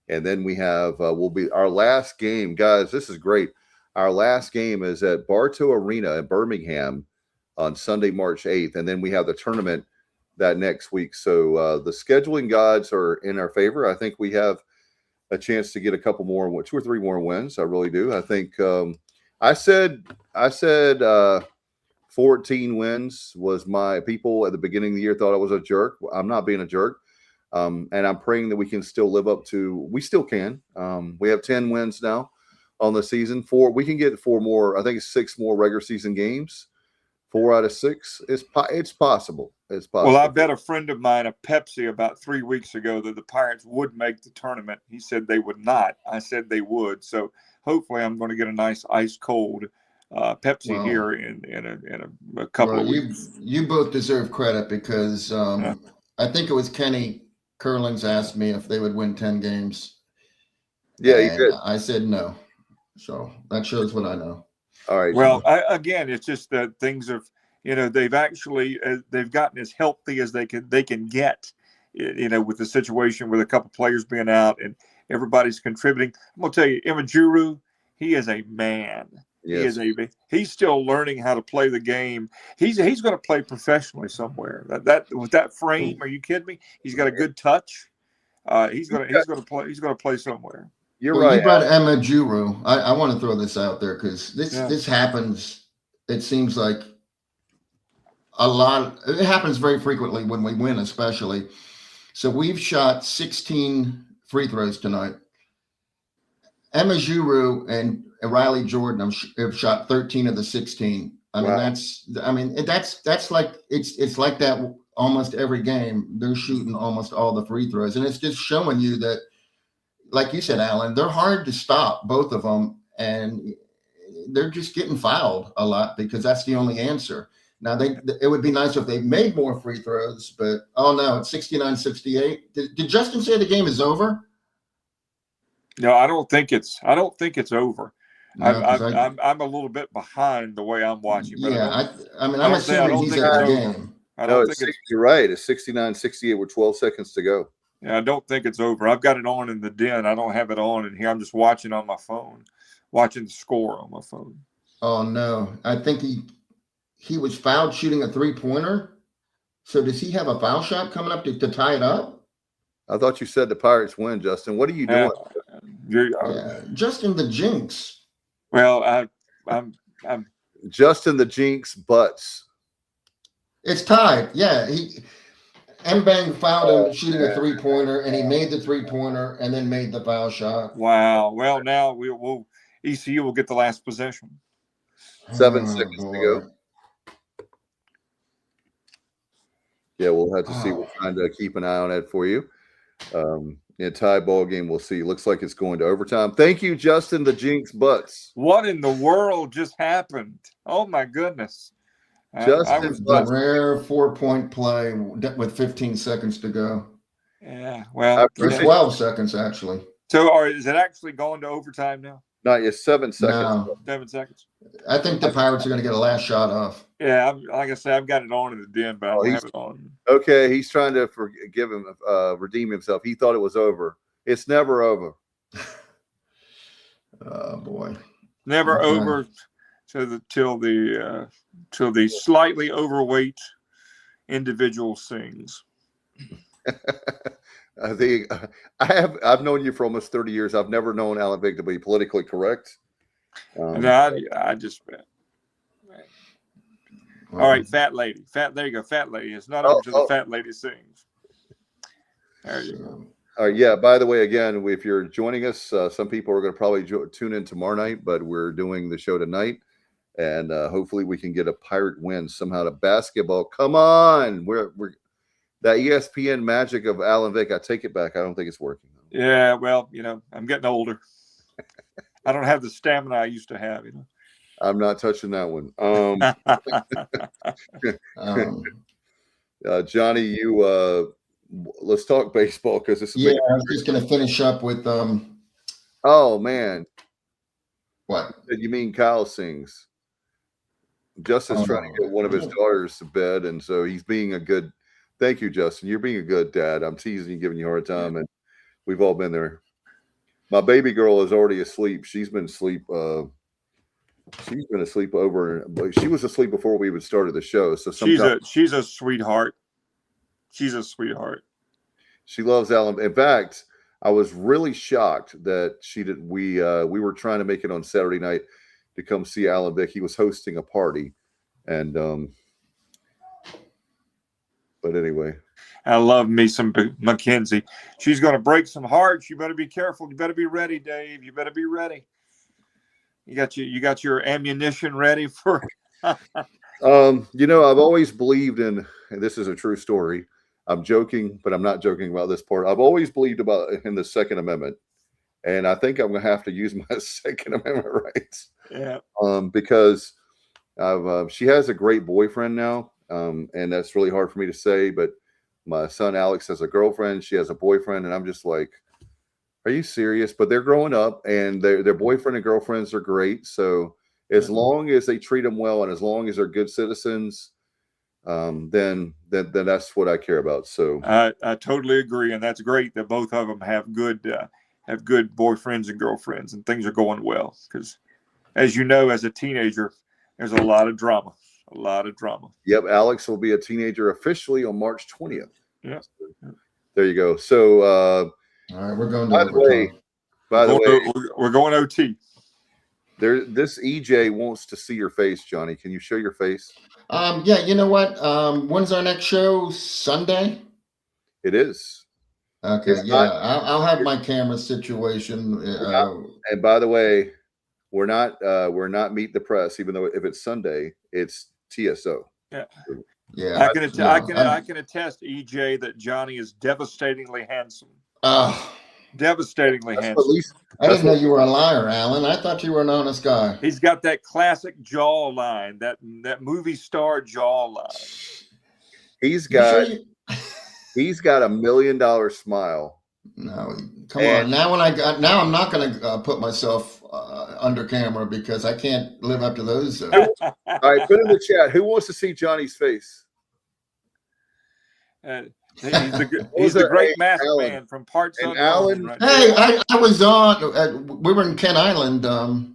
And then we have will be our last game, guys. This is great. Our last game is at Bartow Arena in Birmingham on Sunday, March 8th. And then we have the tournament that next week. So the scheduling gods are in our favor. I think we have a chance to get a couple more, 2 or 3 more wins. I really do. I think I said 14 wins was my people at the beginning of the year thought I was a jerk. I'm not being a jerk. And I'm praying that we can still live up to, we still can. We have 10 wins now on the season. We can get 4 more. I think it's 6 more regular season games. 4 out of 6. It's possible. It's possible. Well, I bet a friend of mine a Pepsi about 3 weeks ago that the Pirates would make the tournament. He said they would not. I said they would. So hopefully I'm going to get a nice ice cold Pepsi here in a couple of weeks. You both deserve credit because I think it was Kenny Curlings asked me if they would win 10 games. Yeah, he did. I said no. So that shows what I know. All right. Well, again, it's just that things have, they've gotten as healthy as they can get, with the situation with a couple players being out and everybody's contributing. I'm going to tell you, Imajuru, he is a man. Yes. He's still learning how to play the game. He's going to play professionally somewhere. That with that frame, are you kidding me? He's got a good touch. He's going to play somewhere. You're right. You brought Imajuru. I want to throw this out there because this happens. It seems like a lot. It happens very frequently when we win, especially. So we've shot 16 free throws tonight. Imajuru and Riley Jordan have shot 13 of the 16. That's like it's like that almost every game. They're shooting almost all the free throws, and it's just showing you that, like you said, Alan, they're hard to stop, both of them, and they're just getting fouled a lot because that's the only answer. Now, it would be nice if they made more free throws, but no, it's 69-68. Did Justin say the game is over? No, I don't think it's over. No, 'cause I'm a little bit behind the way I'm watching. But yeah, I mean, I I'm don't think- I assuming don't he's think at the it's over. game. I No, don't think it's. you're right. It's 69-68 with 12 seconds to go. Yeah, I don't think it's over. I've got it on in the den. I don't have it on in here. I'm just watching on my phone, watching the score on my phone. Oh no, I think he was fouled shooting a 3-pointer. So does he have a foul shot coming up to tie it up? I thought you said the Pirates win, Justin. What are you doing? Yeah, Justin the Jinx. Well, I'm Justin the Jinx butts. It's tied. Yeah, Mbang fouled him shooting a 3-pointer, and he made the 3-pointer and then made the foul shot. wow. Well, now ECU will get the last possession. 7 seconds to go. Yeah, we'll have to see. We'll try to keep an eye on that for you. In a tie ball game, we'll see. Looks like it's going to overtime. Thank you, Justin the Jinx butts. What in the world just happened? Oh my goodness! Justin The rare 4-point play with 15 seconds to go. Yeah, well, Or 12 seconds actually. So, is it actually going to overtime now? Not yet. 7 seconds. No. 7 seconds. I think the Pirates are going to get a last shot off. Yeah, like I said, I've got it on in the den, but I don't have it on. Okay, he's trying to redeem himself. He thought it was over. It's never over. Oh boy, Never Okay. over till the slightly overweight individual sings. I've known you for almost 30 years. I've never known Alan Vick to be politically correct. And I just. All right, fat lady. There you go, fat lady. It's not over till the fat lady sings. There you go. All right, yeah. By the way, again, if you're joining us, some people are going to probably tune in tomorrow night, but we're doing the show tonight, and hopefully we can get a Pirate win somehow to basketball. Come on, we're that ESPN magic of Alan Vick. I take it back. I don't think it's working. Yeah, well, I'm getting older. I don't have the stamina I used to have. I'm not touching that one. Johnny, you let's talk baseball because this is I was just going to finish up with oh man, what? You mean Kyle sings? Justin's trying to get one of his daughters to bed, and so he's being a good. Thank you, Justin. You're being a good dad. I'm teasing you, giving you a hard time, and we've all been there. My baby girl is already asleep. She's been asleep. She's been asleep but she was asleep before we even started the show. So she's a sweetheart. She's a sweetheart. She loves Alan. In fact, I was really shocked that she did. We were trying to make it on Saturday night to come see Alan Vick. He was hosting a party, and but anyway. I love me some Mackenzie. She's going to break some hearts. You better be careful. You better be ready, Dave. You better be ready. You got your ammunition ready for. I've always believed in, and this is a true story. I'm joking, but I'm not joking about this part. I've always believed in the Second Amendment, and I think I'm going to have to use my Second Amendment rights. Yeah. Because she has a great boyfriend now, and that's really hard for me to say, but. My son Alex has a girlfriend. She has a boyfriend, and I'm just like, "Are you serious?" But they're growing up, and their boyfriend and girlfriends are great. So as long as they treat them well, and as long as they're good citizens, then that's what I care about. So I totally agree, and that's great that both of them have good boyfriends and girlfriends, and things are going well. Because, as you know, as a teenager, there's a lot of drama. A lot of drama. Yep, Alex will be a teenager officially on March 20th. Yeah. There you go. So, all right, we're going to by the way, we're going OT. This EJ wants to see your face, Johnny. Can you show your face? Yeah, you know what? When's our next show? Sunday? It is. Okay, I'll have my camera situation. And by the way, we're not Meet the Press, even though if it's Sunday, it's TSO. Yeah. I can attest, EJ, that Johnny is devastatingly handsome. Devastatingly handsome. I didn't know you were a liar, Alan. I thought you were an honest guy. He's got that classic jawline, that movie star jawline. He's got a $1 million smile. No, come on. Now I'm not going to put myself under camera because I can't live up to those. All right, put in the chat. Who wants to see Johnny's face? He's the great math Alan. man from Parts And Unknown. Alan- Right Hey, there. I was on. We were in Kent Island.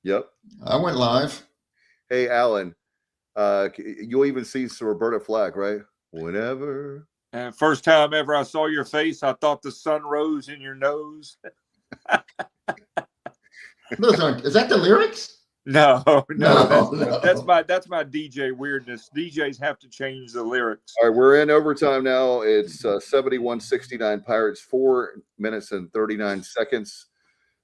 Yep. I went live. Hey, Alan, you'll even see some Roberta Flack, right? Whenever. And first time ever I saw your face, I thought the sun rose in your nose. Those aren't. Is that the lyrics? No, No. that's my DJ weirdness. DJs have to change the lyrics. All right, we're in overtime now. It's 71-69 Pirates, 4 minutes and 39 seconds.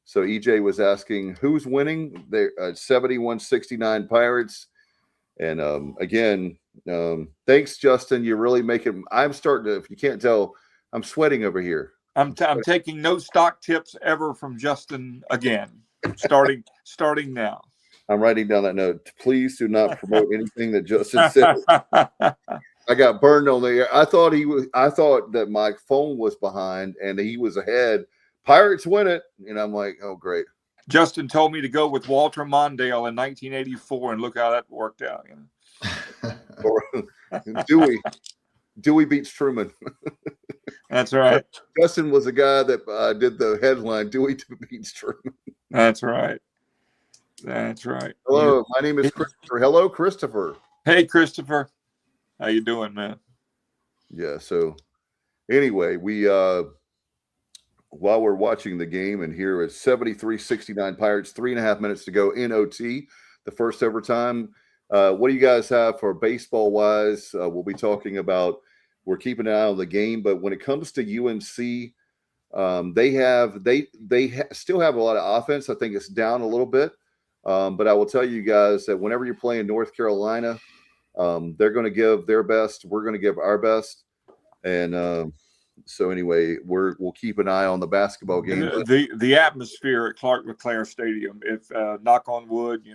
So EJ was asking who's winning. They're 71-69 Pirates. And again, thanks, Justin. You really make it. I'm starting to, if you can't tell, I'm sweating over here. I'm taking no stock tips ever from Justin again. Starting now. I'm writing down that note. Please do not promote anything that Justin said. I got burned on the air. I thought that my phone was behind and he was ahead. Pirates win it. And I'm like, oh, great. Justin told me to go with Walter Mondale in 1984, and look how that worked out. Dewey beats Truman. That's right. Justin was the guy that did the headline, Dewey beats Truman. That's right. That's right. Hello, my name is Christopher. Hello, Christopher. Hey, Christopher. How you doing, man? Yeah, so anyway, we while we're watching the game, and here it's 73-69 Pirates, 3.5 minutes to go in OT, the first overtime. What do you guys have for baseball wise? We'll be talking about, we're keeping an eye on the game, but when it comes to UNC, they still have a lot of offense. I think it's down a little bit. But I will tell you guys that whenever you're playing North Carolina, they're going to give their best. We're going to give our best. And so anyway, we'll keep an eye on the basketball game. The atmosphere at Clark LeClaire Stadium, if knock on wood,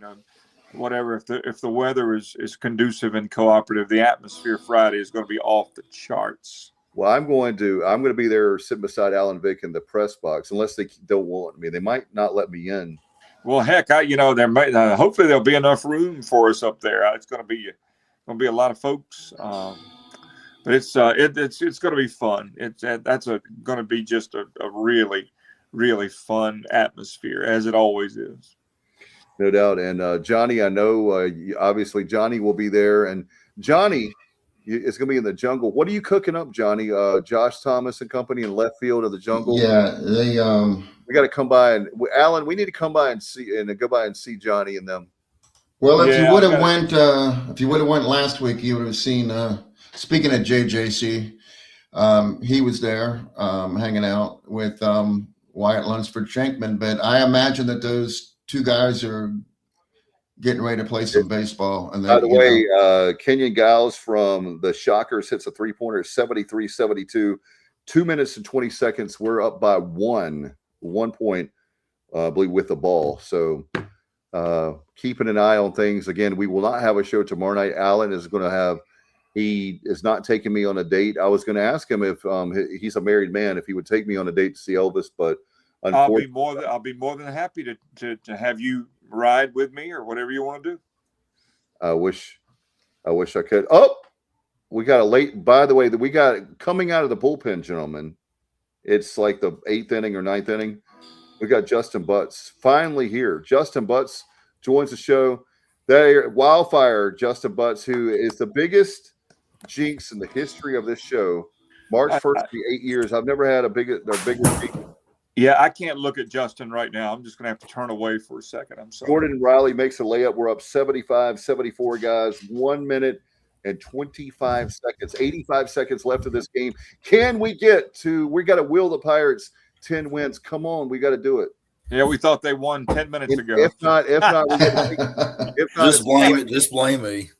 whatever, if the weather is conducive and cooperative, the atmosphere Friday is going to be off the charts. Well, I'm going to be there sitting beside Alan Vick in the press box, unless they don't want me. They might not let me in. Well, heck, there might hopefully there'll be enough room for us up there. It's going to be a lot of folks, but it's going to be fun. That's going to be just a really, really fun atmosphere, as it always is. No doubt. And Johnny, I know obviously Johnny will be there, and Johnny is going to be in the jungle. What are you cooking up, Johnny? Josh Thomas and company in left field of the jungle. Yeah, we got to come by, and Alan, we need to come by and go by and see Johnny and them. Well, if you would have went last week, you would have seen. Speaking of JJC, he was there hanging out with Wyatt Lunsford Shankman. But I imagine that those two guys are getting ready to play some baseball. And by the way, Kenyon Giles from the Shockers hits a 3-pointer, 73-72. 2 minutes and 20 seconds. We're up by 1 point, I believe, with the ball. So keeping an eye on things. Again, we will not have a show tomorrow night. Alan is going to have. He is not taking me on a date. I was going to ask him if he's a married man, if he would take me on a date to see Elvis, but unfortunately, I'll be more than happy to have you ride with me or whatever you want to do. I wish I could. Oh, we got a late. By the way, that we got coming out of the bullpen, gentlemen. It's like the 8th inning or 9th inning. We got Justin Butts finally here. Justin Butts joins the show. There, wildfire Justin Butts, who is the biggest jinx in the history of this show. March 1st, 8 years. I've never had a bigger jinx. Yeah, I can't look at Justin right now. I'm just going to have to turn away for a second. I'm sorry. Jordan Riley makes a layup. We're up 75-74, guys. 1 minute and 25 seconds. 85 seconds left of this game. Can we get to – we got to will the Pirates 10 wins. Come on, we got to do it. Yeah, we thought they won 10 minutes ago. If not, we just blame me.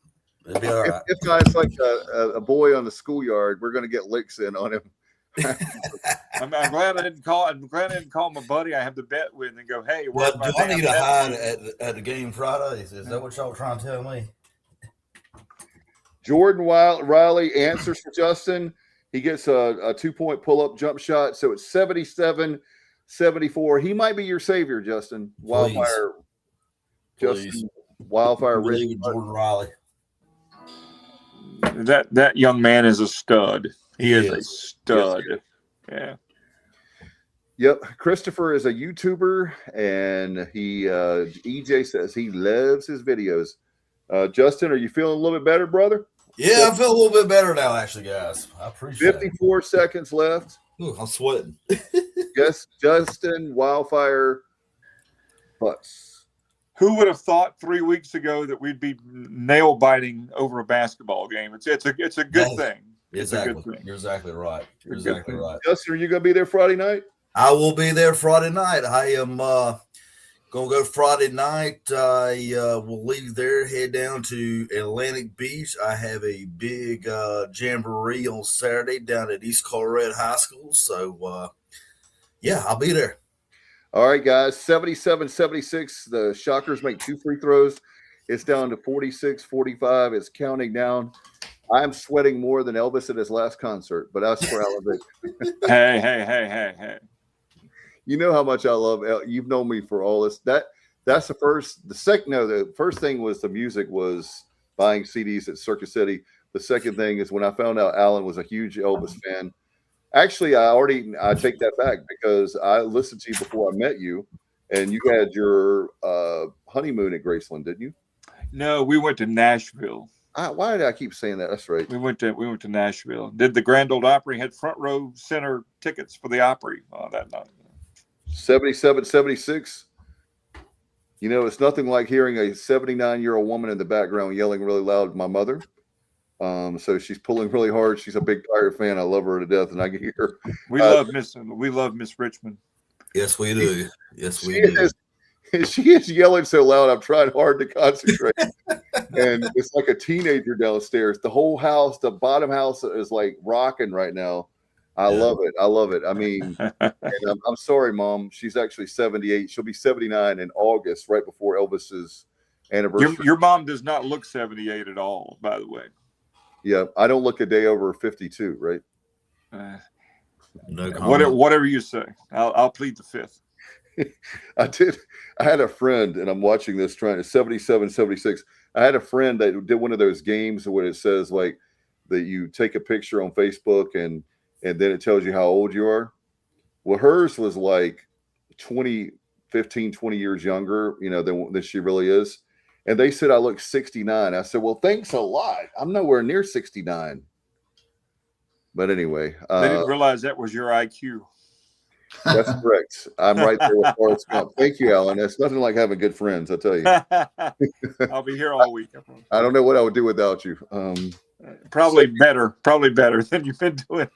It'll be all right. If not, it's like a boy on the schoolyard. We're going to get licks in on him. I'm glad I didn't call. I'm glad I didn't call my buddy I have to bet with and go, hey, where's my do I need to hide at the game Fridays? Is that what y'all trying to tell me? Jordan Riley answers for Justin. He gets a 2-point pull-up jump shot. So it's 77-74. 74. He might be your savior, Justin. Wildfire. Please. Justin Wildfire Rich. Believe in Jordan Riley. That young man is a stud. He is a Yes. stud. Yeah. Yep. Christopher is a YouTuber, and he EJ says he loves his videos. Justin, are you feeling a little bit better, brother? Yeah, I feel a little bit better now, actually, guys. I appreciate 54 seconds left. it. Ooh, I'm sweating. Yes, Justin Wildfire Butts. Who would have thought 3 weeks ago that we'd be nail biting over a basketball game? It's a good thing. It's a good Exactly. thing. You're exactly right. You're It's a good exactly thing. right. Justin, are you going to be there Friday night? I will be there Friday night. I am going to go Friday night. I will leave there, head down to Atlantic Beach. I have a big jamboree on Saturday down at East Colorado High School. So, yeah, I'll be there. All right, guys. 77-76. The Shockers make 2 free throws. It's down to 46-45. It's counting down. I'm sweating more than Elvis at his last concert, but that's for Alan Vick. Hey. You know how much I love you've known me for all this. That's the first. The first thing was the music was buying CDs at Circus City. The second thing is when I found out Alan was a huge Elvis fan. Actually, I take that back because I listened to you before I met you, and you had your honeymoon at Graceland, didn't you? No, we went to Nashville. Why did I keep saying that? That's right. We went to Nashville. Did the Grand Ole Opry, had front row center tickets for the Opry that night. 77-76. You know, it's nothing like hearing a 79-year-old woman in the background yelling really loud, my mother. So she's pulling really hard. She's a big Pirate fan. I love her to death, and I can hear her. We love Miss Richmond. Yes, we do. Yes, we do. She is yelling so loud. I'm trying hard to concentrate. And it's like a teenager downstairs. The whole house, the bottom house is like rocking right now. I love it. I love it. I mean, and I'm sorry, Mom. She's actually 78. She'll be 79 in August, right before Elvis's anniversary. Your mom does not look 78 at all, by the way. Yeah, I don't look a day over 52, right? No comment. Whatever you say. I'll plead the fifth. I had a friend, and I'm watching this trying to 77-76. I had a friend that did one of those games where it says like that you take a picture on Facebook and then it tells you how old you are. Well, hers was like 20 years younger, than she really is. And they said I look 69. I said, well, thanks a lot. I'm nowhere near 69. But anyway. They didn't realize that was your IQ. That's correct. I'm right there with Forrest Gump. Thank you, Alan. It's nothing like having good friends, I'll tell you. I'll be here all week. I don't know what I would do without you. Probably better than you've been doing.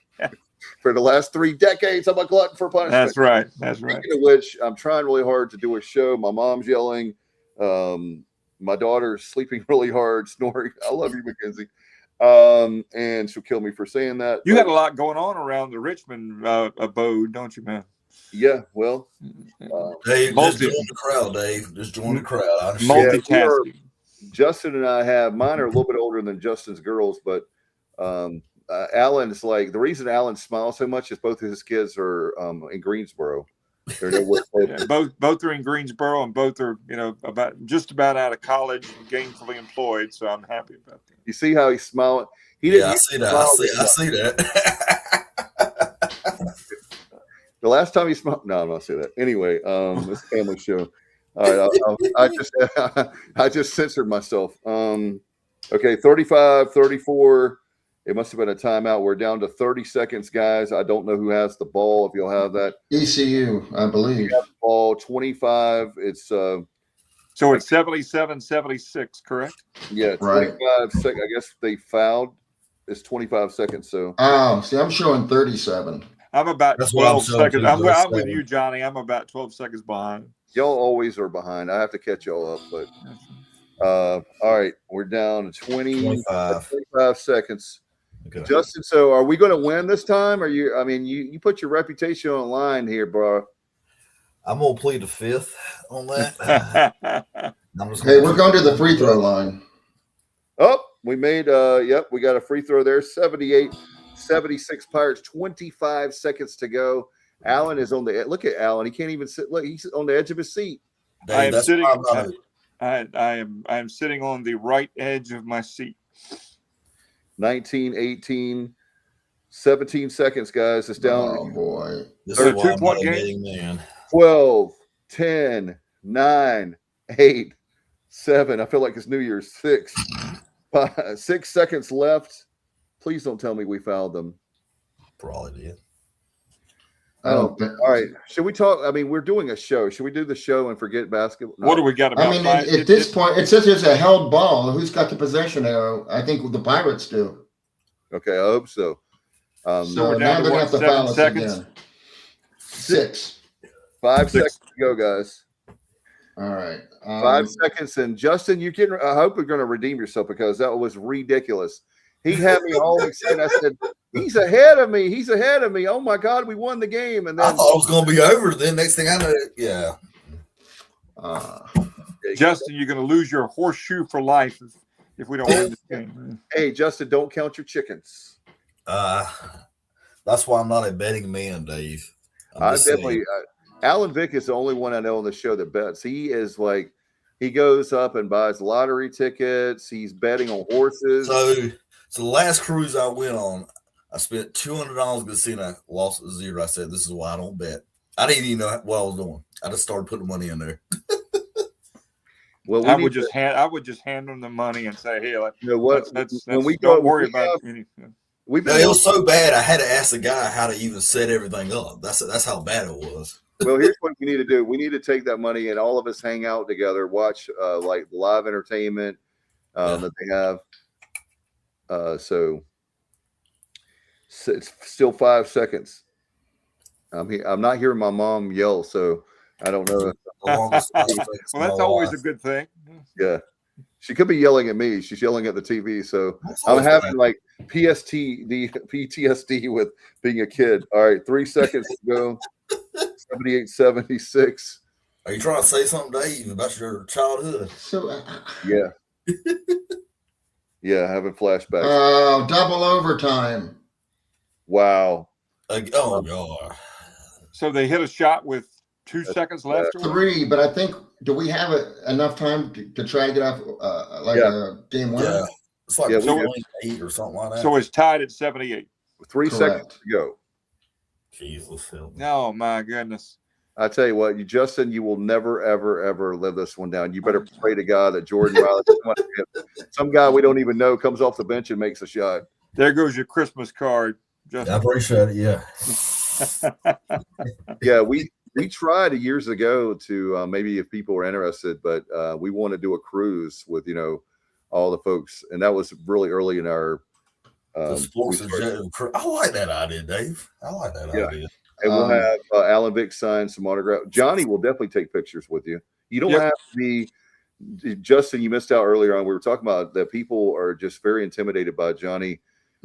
For the last 3 decades, I'm a glutton for punishment. That's right. Speaking of which, I'm trying really hard to do a show. My mom's yelling. My daughter's sleeping really hard, snoring. I love you, Mackenzie. And she'll kill me for saying that. You got a lot going on around the Richmond abode, don't you, man? Yeah, well. Dave, just join the crowd, Dave. Just join the crowd. I understand. Multitasking. Justin and I have, mine are a little bit older than Justin's girls, but Alan's like, the reason Alan smiles so much is both of his kids are in Greensboro. They're both are in Greensboro, and both are just about out of college and gainfully employed. So I'm happy about that. You see how he's smiling? I see that. I see that. The last time he smiled, no, I'm not saying that. Anyway, it's a family show. All right, I just censored myself. Okay, 35, 34. It must have been a timeout. We're down to 30 seconds, guys. I don't know who has the ball. If you'll have that. ECU, I believe. The ball 25. It's so it's 77-76, correct? Yeah, 25 right. seconds. I guess they fouled. It's 25 seconds. So see, I'm showing 37. I'm about 12 seconds. I'm with you, Johnny. I'm about 12 seconds behind. Y'all always are behind. I have to catch y'all up, but all right, we're down to 25 seconds. Okay. Justin, so are we going to win this time? Or you put your reputation on the line here, bro. I'm going to plead the fifth on that. Hey, we're going to the free throw line. Oh, we made, we got a free throw there. 78-76 Pirates, 25 seconds to go. Alan is on the look at Alan. He can't even sit. Look, he's on the edge of his seat. Dave, I am that's sitting. why I'm not a- I am sitting on the right edge of my seat. 19, 18, 17 seconds, guys. It's down. Oh boy. This Or is why I'm 2-point not a game? betting man. 12, 10, 9, 8, 7. I feel like it's New Year's. 6, 5, 6 seconds left. Please don't tell me we fouled them. Probably did. Oh, all right. Should we talk? I mean, we're doing a show. Should we do the show and forget basketball? No. What do we got about? I mean, at this point, it says there's a held ball. Who's got the possession arrow? I think the Pirates do. Okay, I hope so. So So we're now down to they're going what, to have to 7 foul us seconds? again. 6. 5 6. seconds to go, guys. All right. 5 seconds. And Justin, you can. I hope you're going to redeem yourself because that was ridiculous. He had me all excited. I said, "He's ahead of me. He's ahead of me. Oh my God, we won the game!" And I then thought it was going to be over. Then next thing I know, yeah. Justin, you're going to lose your horseshoe for life if we don't win this game. Hey, Justin, don't count your chickens. That's why I'm not a betting man, Dave. I definitely. Alan Vick is the only one I know on the show that bets. He is like, he goes up and buys lottery tickets. He's betting on horses. So the last cruise I went on, I spent $200 at the casino. I lost 0. I said, "This is why I don't bet." I didn't even know what I was doing. I just started putting money in there. Well, I would just hand them the money and say, "Hey, you know what? when we don't worry about anything." We've been. It was so bad. I had to ask the guy how to even set everything up. That's how bad it was. Well, here's what we need to do. We need to take that money and all of us hang out together, watch like live entertainment that they have. So it's still 5 seconds. I'm not hearing my mom yell, so I don't know. Well, that's always a good thing. Yeah, she could be yelling at me. She's yelling at the TV, so I'm having like PTSD with being a kid. All right, 3 seconds to go. 78, 76. Are you trying to say something, Dave, about your childhood? So, Yeah. Yeah, having flashbacks. double overtime. Wow. Oh, God. So they hit a shot with 2 seconds left. 3, but I think, do we have enough time to try to get off a game winner? Yeah. It's like 8 or something like that. So it's tied at 78. 3 seconds to go. Jesus. Oh, my goodness. I tell you what, Justin, you will never, ever, ever live this one down. You better pray to God that Jordan Riley, some guy we don't even know, comes off the bench and makes a shot. There goes your Christmas card, Justin. I appreciate it. Yeah. Yeah, we tried years ago to maybe if people were interested, but we want to do a cruise with all the folks, and that was really early in our. The sports I like that idea, Dave. I like that idea. And we'll have Alan Vick sign some autograph. Johnny will definitely take pictures with you. You don't have to be Justin. You missed out earlier on. We were talking about that people are just very intimidated by Johnny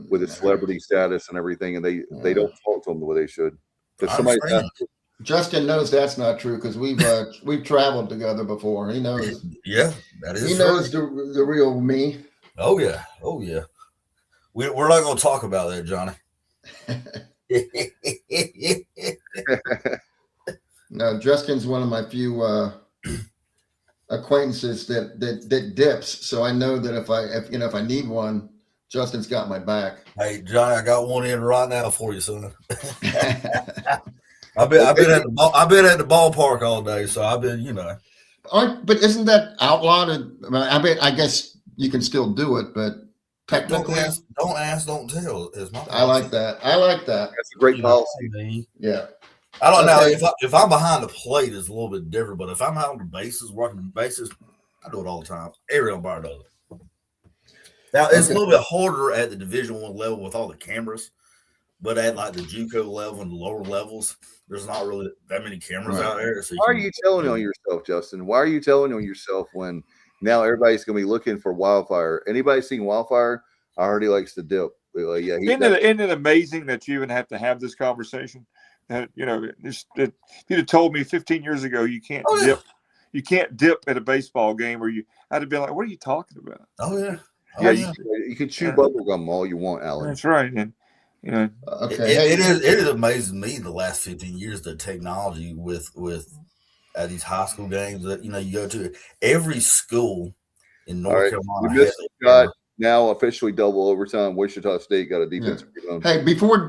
with his celebrity status and everything, and they don't talk to him the way they should. Because somebody Justin knows that's not true because we've traveled together before. He knows. Yeah, that is. He knows the real me. Oh yeah. We're not going to talk about that, Johnny. No, Justin's one of my few acquaintances that dips. So I know that if I need one, Justin's got my back. Hey, Johnny, I got one in right now for you, son. I've been at the ballpark all day, so I've been, But isn't that outlawed? I guess you can still do it, but technically, don't ask, don't tell. Is my I like that. That's a great policy. Yeah. I don't know if I'm behind the plate, it's a little bit different. But if I'm out on the bases, working the bases, I do it all the time. Every umpire does it. Now it's a little bit harder at the Division I level with all the cameras, but at like the JUCO level and the lower levels, there's not really that many cameras out there. So Why are you telling on yourself, Justin? Why are you telling on yourself when now everybody's going to be looking for Wildfire? Anybody seen Wildfire? I already likes to dip. Like, yeah, isn't it amazing that you even have to have this conversation? That if you'd have told me 15 years ago you can't dip, you can't dip at a baseball game, or I'd have been like, "What are you talking about?" Oh yeah, you can chew bubble gum all you want, Alan. That's right. You know, Okay. It is amazing me the last 15 years the technology with these high school games that you go to. Every school in All North right. Carolina We has missed a got camera. now officially double overtime. Wichita State got a defensive rebound.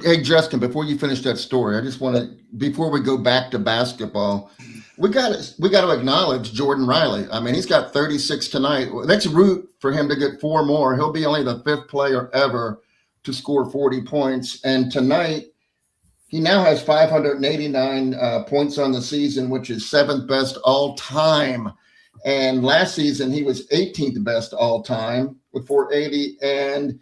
Hey, Justin, before you finish that story, I just want to, before we go back to basketball, we got to acknowledge Jordan Riley. I mean, he's got 36 tonight. Let's root for him to get 4 more. He'll be only the 5th player ever to score 40 points. And tonight, he now has 589 points on the season, which is 7th best all time. And last season, he was 18th best all time with 480. And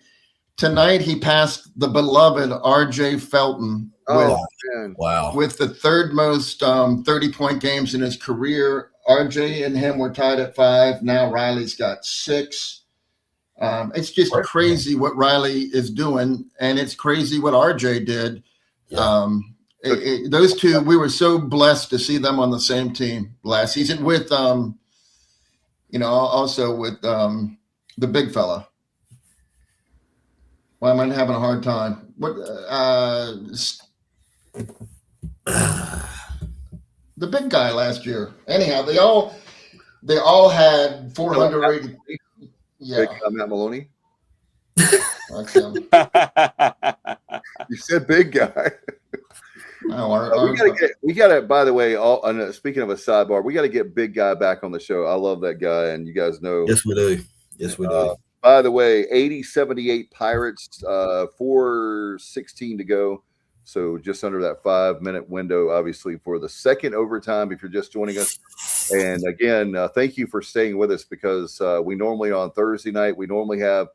tonight, he passed the beloved R.J. Felton with the 3rd most 30-point games in his career. R.J. and him were tied at 5. Now Riley's got 6. It's just crazy what Riley is doing, and it's crazy what R.J. did. Yeah. Those two, we were so blessed to see them on the same team last season with, also with the big fella. Why am I having a hard time? What the big guy last year? Anyhow, they all had 480. Yeah, Big Matt Maloney. That's him. You said big guy. No, we gotta. By the way, speaking of a sidebar, we got to get big guy back on the show. I love that guy, and you guys know. Yes, we do. Yes, we do. By the way, 80-78 Pirates, 4:16 to go. So just under that 5-minute window, obviously, for the second overtime, if you're just joining us. And again, thank you for staying with us because we normally on Thursday night, we normally have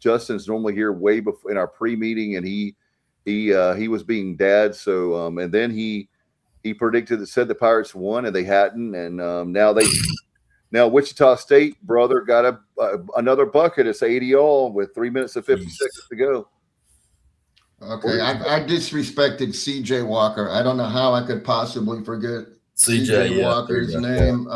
Justin's normally here way before in our pre-meeting, and he was being dad. So and then he said the Pirates won, and they hadn't, and now Wichita State brother got another bucket. It's 80 all with 3 minutes and 50 seconds to go. Okay, I disrespected C.J. Walker. I don't know how I could possibly forget C.J. Walker's name.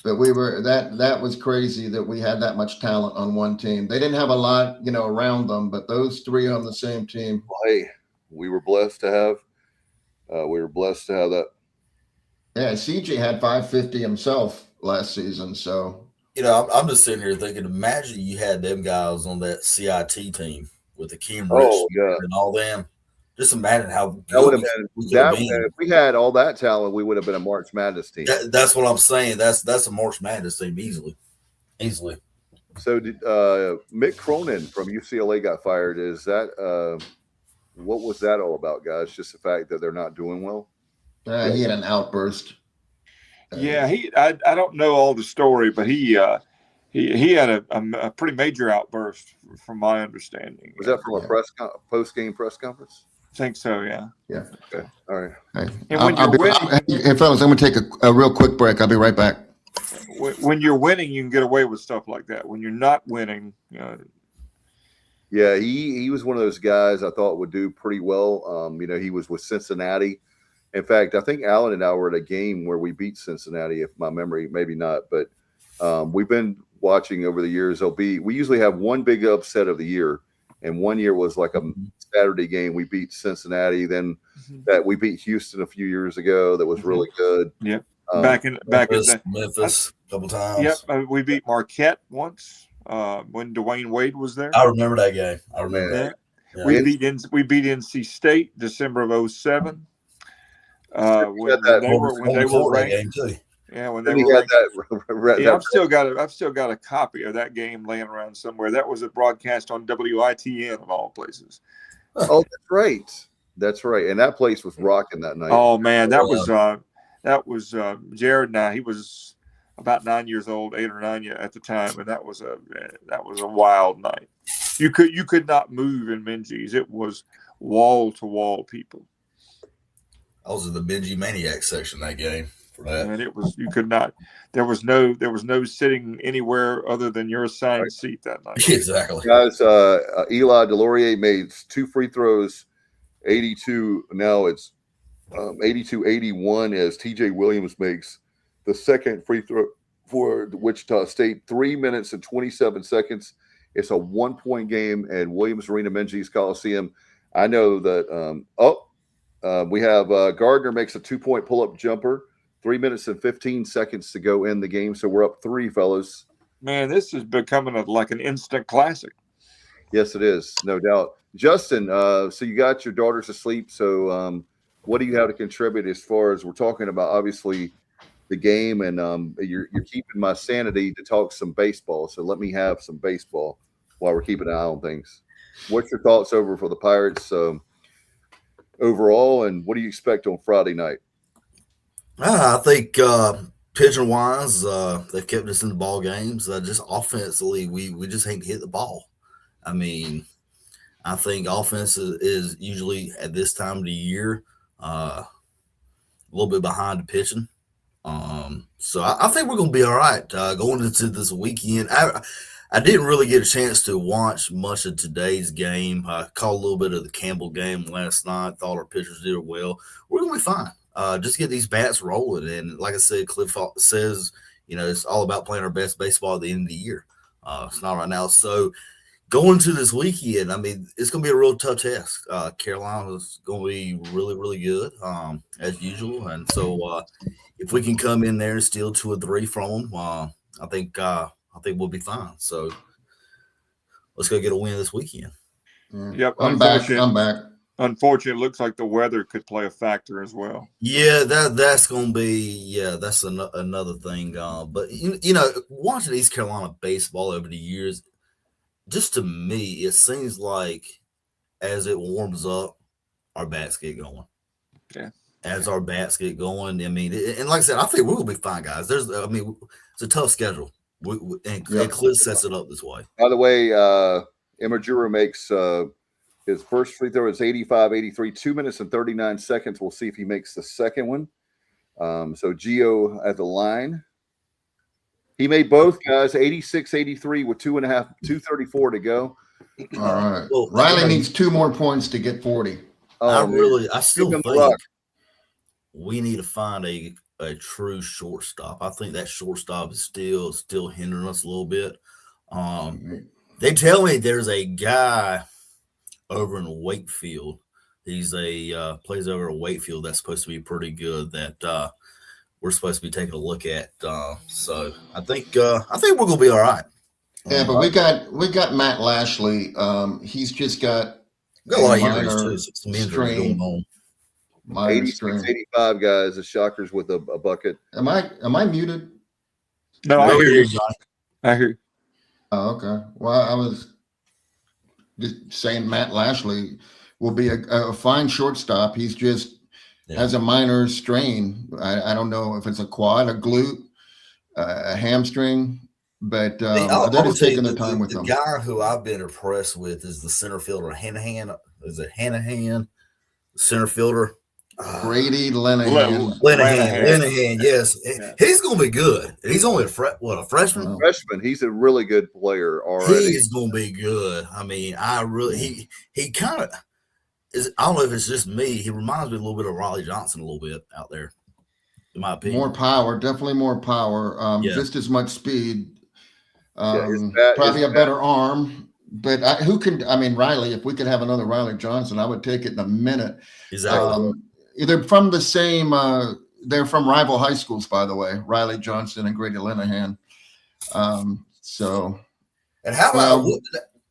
But that was crazy that we had that much talent on one team. They didn't have a lot, around them, but those 3 on the same team. Well, hey, we were blessed to have that. Yeah, CJ had 550 himself last season. So I'm just sitting here thinking, imagine you had them guys on that CIT team with the Kim Rich and all them. Just imagine how that would have been. If we had all that talent, we would have been a March Madness team. That's what I'm saying. That's a March Madness team easily. So did Mick Cronin from UCLA got fired? Is that what was that all about, guys? Just the fact that they're not doing well. He had an outburst. Yeah, I don't know all the story, but he had a pretty major outburst, from my understanding. Was that from a post-game press conference? I think so. Yeah. Yeah. Okay. All right. And when you're winning, hey fellas, I'm gonna take a real quick break. I'll be right back. When you're winning, you can get away with stuff like that. When you're not winning, Yeah, he was one of those guys I thought would do pretty well. He was with Cincinnati. In fact, I think Alan and I were at a game where we beat Cincinnati, if my memory, maybe not, but we've been watching over the years. We usually have one big upset of the year, and one year was like a Saturday game. We beat Cincinnati. Then that we beat Houston a few years ago. That was really good. Yeah, back in Memphis a couple times. Yep, we beat Marquette once when Dwayne Wade was there. I remember that game. I remember that. Yeah. We beat NC State December of 2007. When they were ranked. Yeah, when they were ranked. Yeah, I've still got a copy of that game laying around somewhere. That was a broadcast on WITN of all places. Oh, that's right. That's right. And that place was rocking that night. Oh man, that was Jared and I. He was about 9 years old, 8 or 9 at the time, and that was a wild night. You could not move in Minges. It was wall to wall people. I was in the Benji Maniac section that game for that. And it was, you could not, there was no sitting anywhere other than your assigned seat that night. Exactly. Guys, Eli Delorier made 2 free throws, 82. Now it's 82-81 as TJ Williams makes the second free throw for Wichita State, 3 minutes and 27 seconds. It's a 1-point game at Williams Arena Menzies Coliseum. I know that. We have Gardner makes a 2-point pull-up jumper. 3 minutes and 15 seconds to go in the game, so we're up 3, fellas. Man, this is becoming like an instant classic. Yes, it is, no doubt. Justin, so you got your daughters asleep. So what do you have to contribute as far as we're talking about, obviously, the game, and you're keeping my sanity to talk some baseball. So let me have some baseball while we're keeping an eye on things. What's your thoughts over for the Pirates overall, and what do you expect on Friday night? I think pitching wise, they've kept us in the ball games. Just offensively, we just ain't hit the ball. I mean, I think offense is usually at this time of the year a little bit behind the pitching. So I think we're going to be all right going into this weekend. I didn't really get a chance to watch much of today's game. I caught a little bit of the Campbell game last night. Thought our pitchers did well. We're going to be fine. Just get these bats rolling. And like I said, Cliff says, it's all about playing our best baseball at the end of the year. It's not right now. So going to this weekend, I mean, it's going to be a real tough test. Carolina's going to be really, really good as usual. And so if we can come in there and steal 2 or 3 from them, I think we'll be fine. So let's go get a win this weekend. Yep. I'm back. Unfortunately, it looks like the weather could play a factor as well. Yeah, that's going to be that's another thing. But watching East Carolina baseball over the years, just to me, it seems like as it warms up, our bats get going. Yeah. As our bats get going, I mean, and like I said, I think we're going to be fine, guys. It's a tough schedule. And Cliff sets it up this way. By the way, Imajura makes his first free throw is 85-83, 2 minutes and 39 seconds. We'll see if he makes the second one. So Gio at the line. He made both guys 86-83 with 2:34 to go. All right. Well, Riley needs 2 more points to get 40. I still think we need to find a true shortstop. I think that shortstop is still hindering us a little bit. They tell me there's a guy over in Wakefield. He's plays over in Wakefield that's supposed to be pretty good that we're supposed to be taking a look at. So I think we're gonna be all right. Yeah, but we got Matt Lashley. He's just got a lot of injuries too. Some injuries going on. 86-85 guys, the Shockers with a bucket. Am I muted? No, I hear you, John. I hear you. Oh, okay. Well, I was just saying Matt Lashley will be a fine shortstop. He's just has a minor strain. I don't know if it's a quad, a glute, a hamstring, but they're just taking their time with them. The guy who I've been impressed with is the center fielder, Hanahan. Is it Hanahan? Center fielder? Grady Lenahan. Lenahan, yes. Yeah. He's going to be good. He's only a freshman? Freshman. He's a really good player already. He is going to be good. I mean, he kind of is. I don't know if it's just me. He reminds me a little bit of Riley Johnson a little bit out there, in my opinion. More power, definitely more power. Just as much speed. Probably a better arm. But Riley, if we could have another Riley Johnson, I would take it in a minute. Exactly. They're from the same, they're from rival high schools, by the way, Riley Johnson and Grady Lenahan. And how about,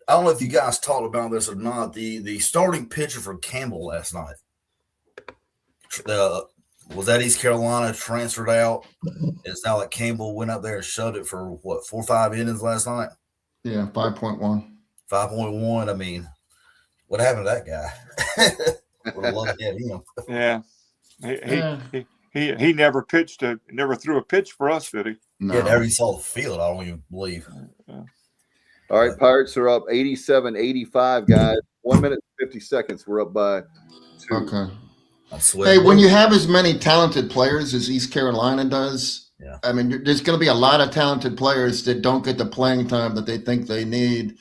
I don't know if you guys talked about this or not, the starting pitcher for Campbell last night. Was that East Carolina transferred out? It's now that Campbell went up there and shoved it for 4 or 5 innings last night? Yeah, 5.1. 5.1. I mean, what happened to that guy? Would have loved to have him. Yeah. He never never threw a pitch for us, did he? No. Yeah, never even saw the field, I don't even believe. All right, Pirates are up 87-85, guys. 1 minute and 50 seconds. We're up by 2. Okay. Hey, when you have as many talented players as East Carolina does, I mean, there's going to be a lot of talented players that don't get the playing time that they think they need,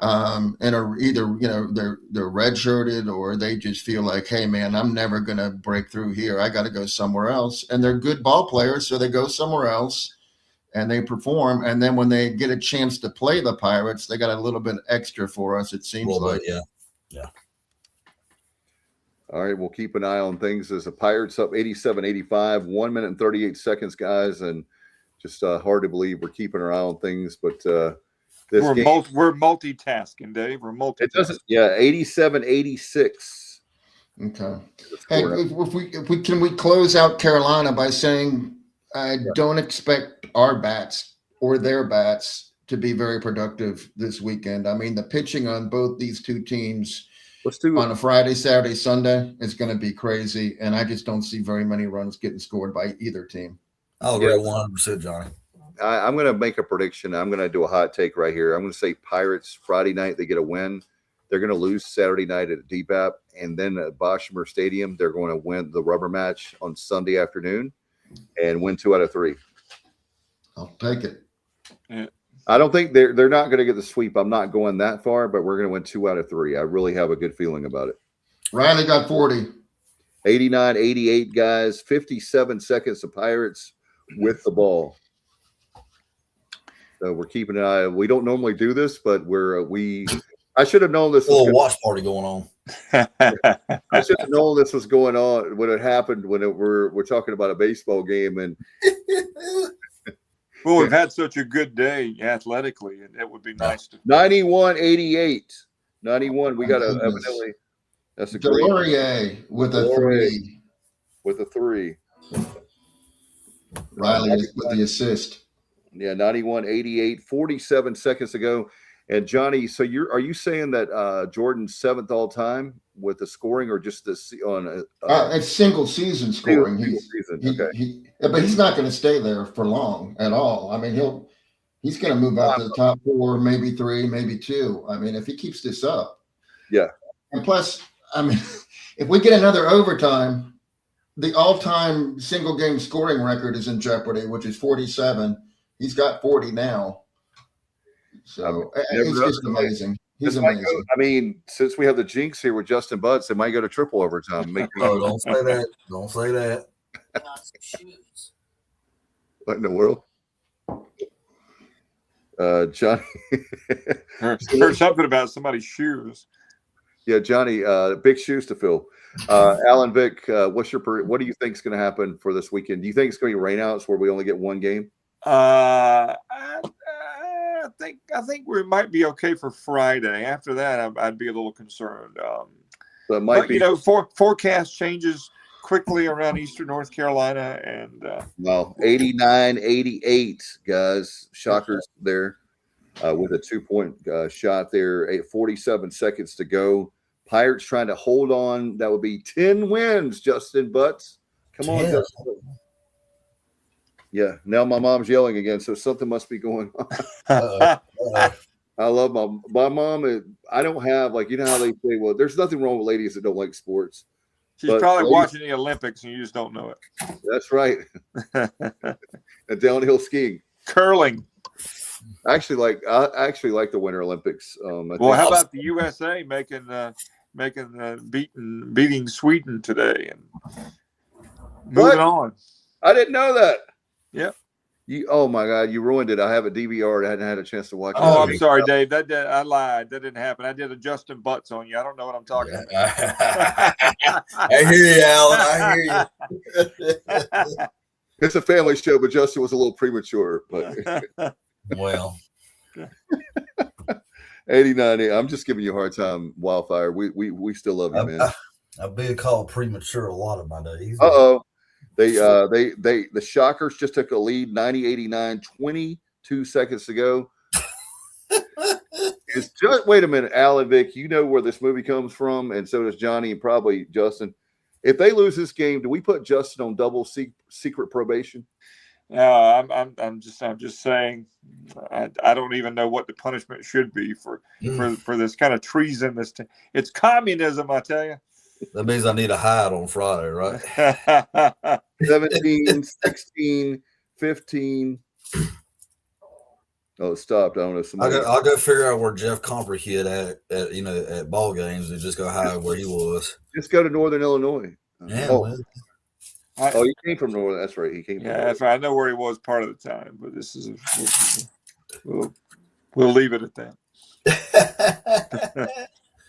and are either they're redshirted or they just feel like, hey man, I'm never going to break through here. I got to go somewhere else. And they're good ball players, so they go somewhere else. and they perform. And then when they get a chance to play the Pirates, they got a little bit extra for us, it seems like. Yeah. All right, we'll keep an eye on things as the Pirates up 87-85, 1 minute and 38 seconds, guys, and just hard to believe we're keeping our eye on things. But this we're game, we're multitasking, Dave. We're multitasking. it doesn't. Yeah, 87-86. Okay. Hey, if we can we close out Carolina by saying I don't expect our bats or their bats to be very productive this weekend. I mean, the pitching on both these two teams on a Friday, Saturday, Sunday is going to be crazy, and I just don't see very many runs getting scored by either team. I'll agree 100%, Johnny. I'm going to make a prediction. I'm going to do a hot take right here. I'm going to say Pirates Friday night, they get a win. They're going to lose Saturday night at DBAP, and then at Boshamer Stadium, they're going to win the rubber match on Sunday afternoon and win 2 out of 3. I'll take it. Yeah. I don't think they're not going to get the sweep. I'm not going that far, but we're going to win 2 out of 3. I really have a good feeling about it. Riley got 40. 89-88, guys. 57 seconds to Pirates with the ball. So we're keeping an eye. We don't normally do this, but I should have known this. A little watch party going on. I should have known this was going on when it happened. We're talking about a baseball game, and well, we've had such a good day athletically, and it would be nice to 91-88. 91. We got evidently. That's a great Delorier with a 3. With a 3. Riley with the assist. Yeah, 91-88. 47 seconds to go. And Johnny, so are you saying that Jordan's 7th all time with the scoring, or just on it's single season scoring? But he's not going to stay there for long at all. I mean, he's going to move out to the top 4, maybe 3, maybe 2. I mean, if he keeps this up, yeah. And plus, I mean, if we get another overtime, the all-time single game scoring record is in jeopardy, which is 47. He's got 40 now. So it's just amazing. He's amazing. I mean, since we have the jinx here with Justin Butts, it might go to triple overtime. Don't say that. Don't say that. What in the world? Johnny. heard something about somebody's shoes. Yeah, Johnny, big shoes to fill. Alan Vick, what do you think is going to happen for this weekend? Do you think it's going to be rainouts where we only get one game? I think we might be okay for Friday. After that, I'd be a little concerned. So it might be, forecast changes quickly around Eastern North Carolina, and 89-88, guys. Shockers there with a 2-point shot there. 47 seconds to go. Pirates trying to hold on. That would be 10 wins, Justin Butts. Come on, Justin. Yeah, now my mom's yelling again, so something must be going on. I love my mom. I don't have, like, you know how they say, well, there's nothing wrong with ladies that don't like sports. She's probably watching the Olympics and you just don't know it. That's right. And downhill skiing. Curling. I actually like the Winter Olympics. Well, how about the USA beating Sweden today and moving on? I didn't know that. Yep. Oh my God, you ruined it. I have a DVR. I hadn't had a chance to watch it. Oh, I'm sorry, Dave. I lied. That didn't happen. I did a Justin Butts on you. I don't know what I'm talking about. I hear you, Alan. I hear you. It's a family show, but Justin was a little premature. But well, 89. I'm just giving you a hard time, Wildfire. We still love you, man. I've been called premature a lot of my days. The Shockers just took a lead, 90-89, 22 seconds to go. It's just, wait a minute, Alan Vick, you know where this movie comes from, and so does Johnny and probably Justin. If they lose this game, do we put Justin on double secret probation? No, I'm just saying. I don't even know what the punishment should be for this kind of treason. It's communism, I tell you. That means I need a hide on Friday, right? 17, 16, 15. Oh, it stopped. I don't know. I'll go figure out where Jeff Comfrey hid at ball games and just go hide where he was. Just go to Northern Illinois. Yeah. Oh, he came from Northern. That's right. He came from Yeah, Northern. that's right. I know where he was part of the time, but this is we'll leave it at that.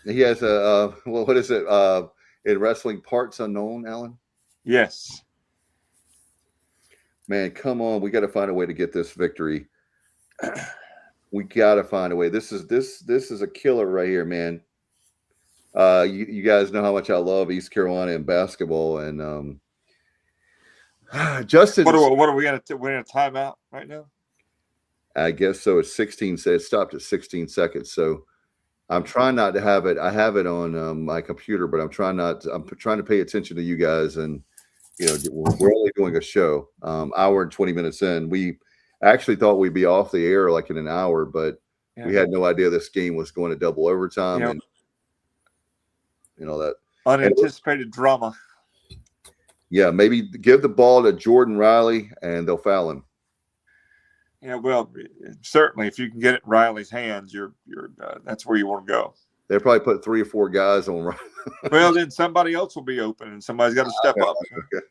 He has a well, what is it? In wrestling, parts unknown, Alan. Yes. Man, come on. We got to find a way to get this victory. We got to find a way. This is a killer right here, man. You guys know how much I love East Carolina and basketball, and Justin. What are we going to? We're in a timeout right now. I guess so. It's 16. It stopped at 16 seconds. So I'm trying not to have it. I have it on my computer, but I'm trying to pay attention to you guys, and we're only doing a show, hour and 20 minutes in. We actually thought we'd be off the air like in an hour, but we had no idea this game was going to double overtime, and that unanticipated drama. Yeah, maybe give the ball to Jordan Riley, and they'll foul him. Yeah, well, certainly if you can get it in Riley's hands, you're that's where you want to go. They'll probably put 3 or 4 guys on Riley. Well, then somebody else will be open, and somebody's got to step up. Okay.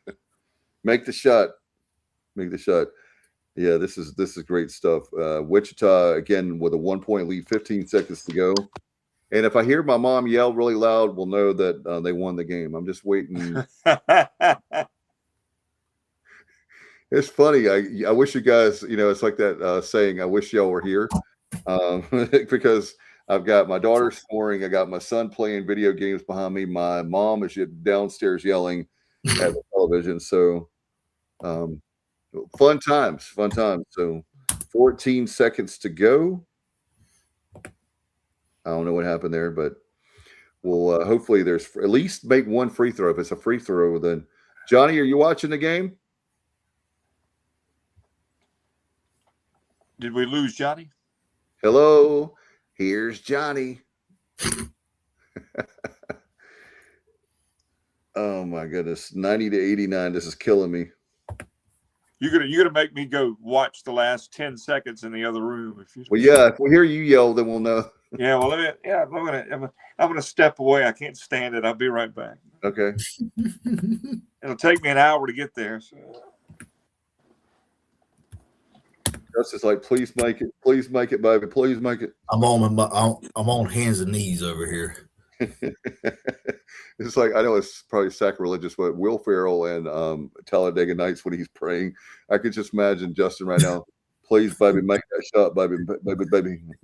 Make the shot. Yeah, this is great stuff. Wichita again with a 1-point lead, 15 seconds to go. And if I hear my mom yell really loud, we'll know that they won the game. I'm just waiting. It's funny. I wish you guys, it's like that saying, I wish y'all were here, because I've got my daughter snoring. I got my son playing video games behind me. My mom is downstairs yelling at the television. So fun times. So 14 seconds to go. I don't know what happened there, but we'll hopefully there's at least make one free throw. If it's a free throw, then Johnny, are you watching the game? Did we lose Johnny? Hello, here's Johnny. Oh my goodness, 90 to 89. This is killing me. You're gonna make me go watch the last 10 seconds in the other room. If we hear you yell, then we'll know. Yeah, well, I'm gonna step away. I can't stand it. I'll be right back. Okay. It'll take me an hour to get there. So. Justice, like, please make it, baby, please make it. I'm on hands and knees over here. It's like, I know it's probably sacrilegious, but Will Ferrell and Talladega Nights when he's praying, I could just imagine Justin right now. Please, baby, make that shot,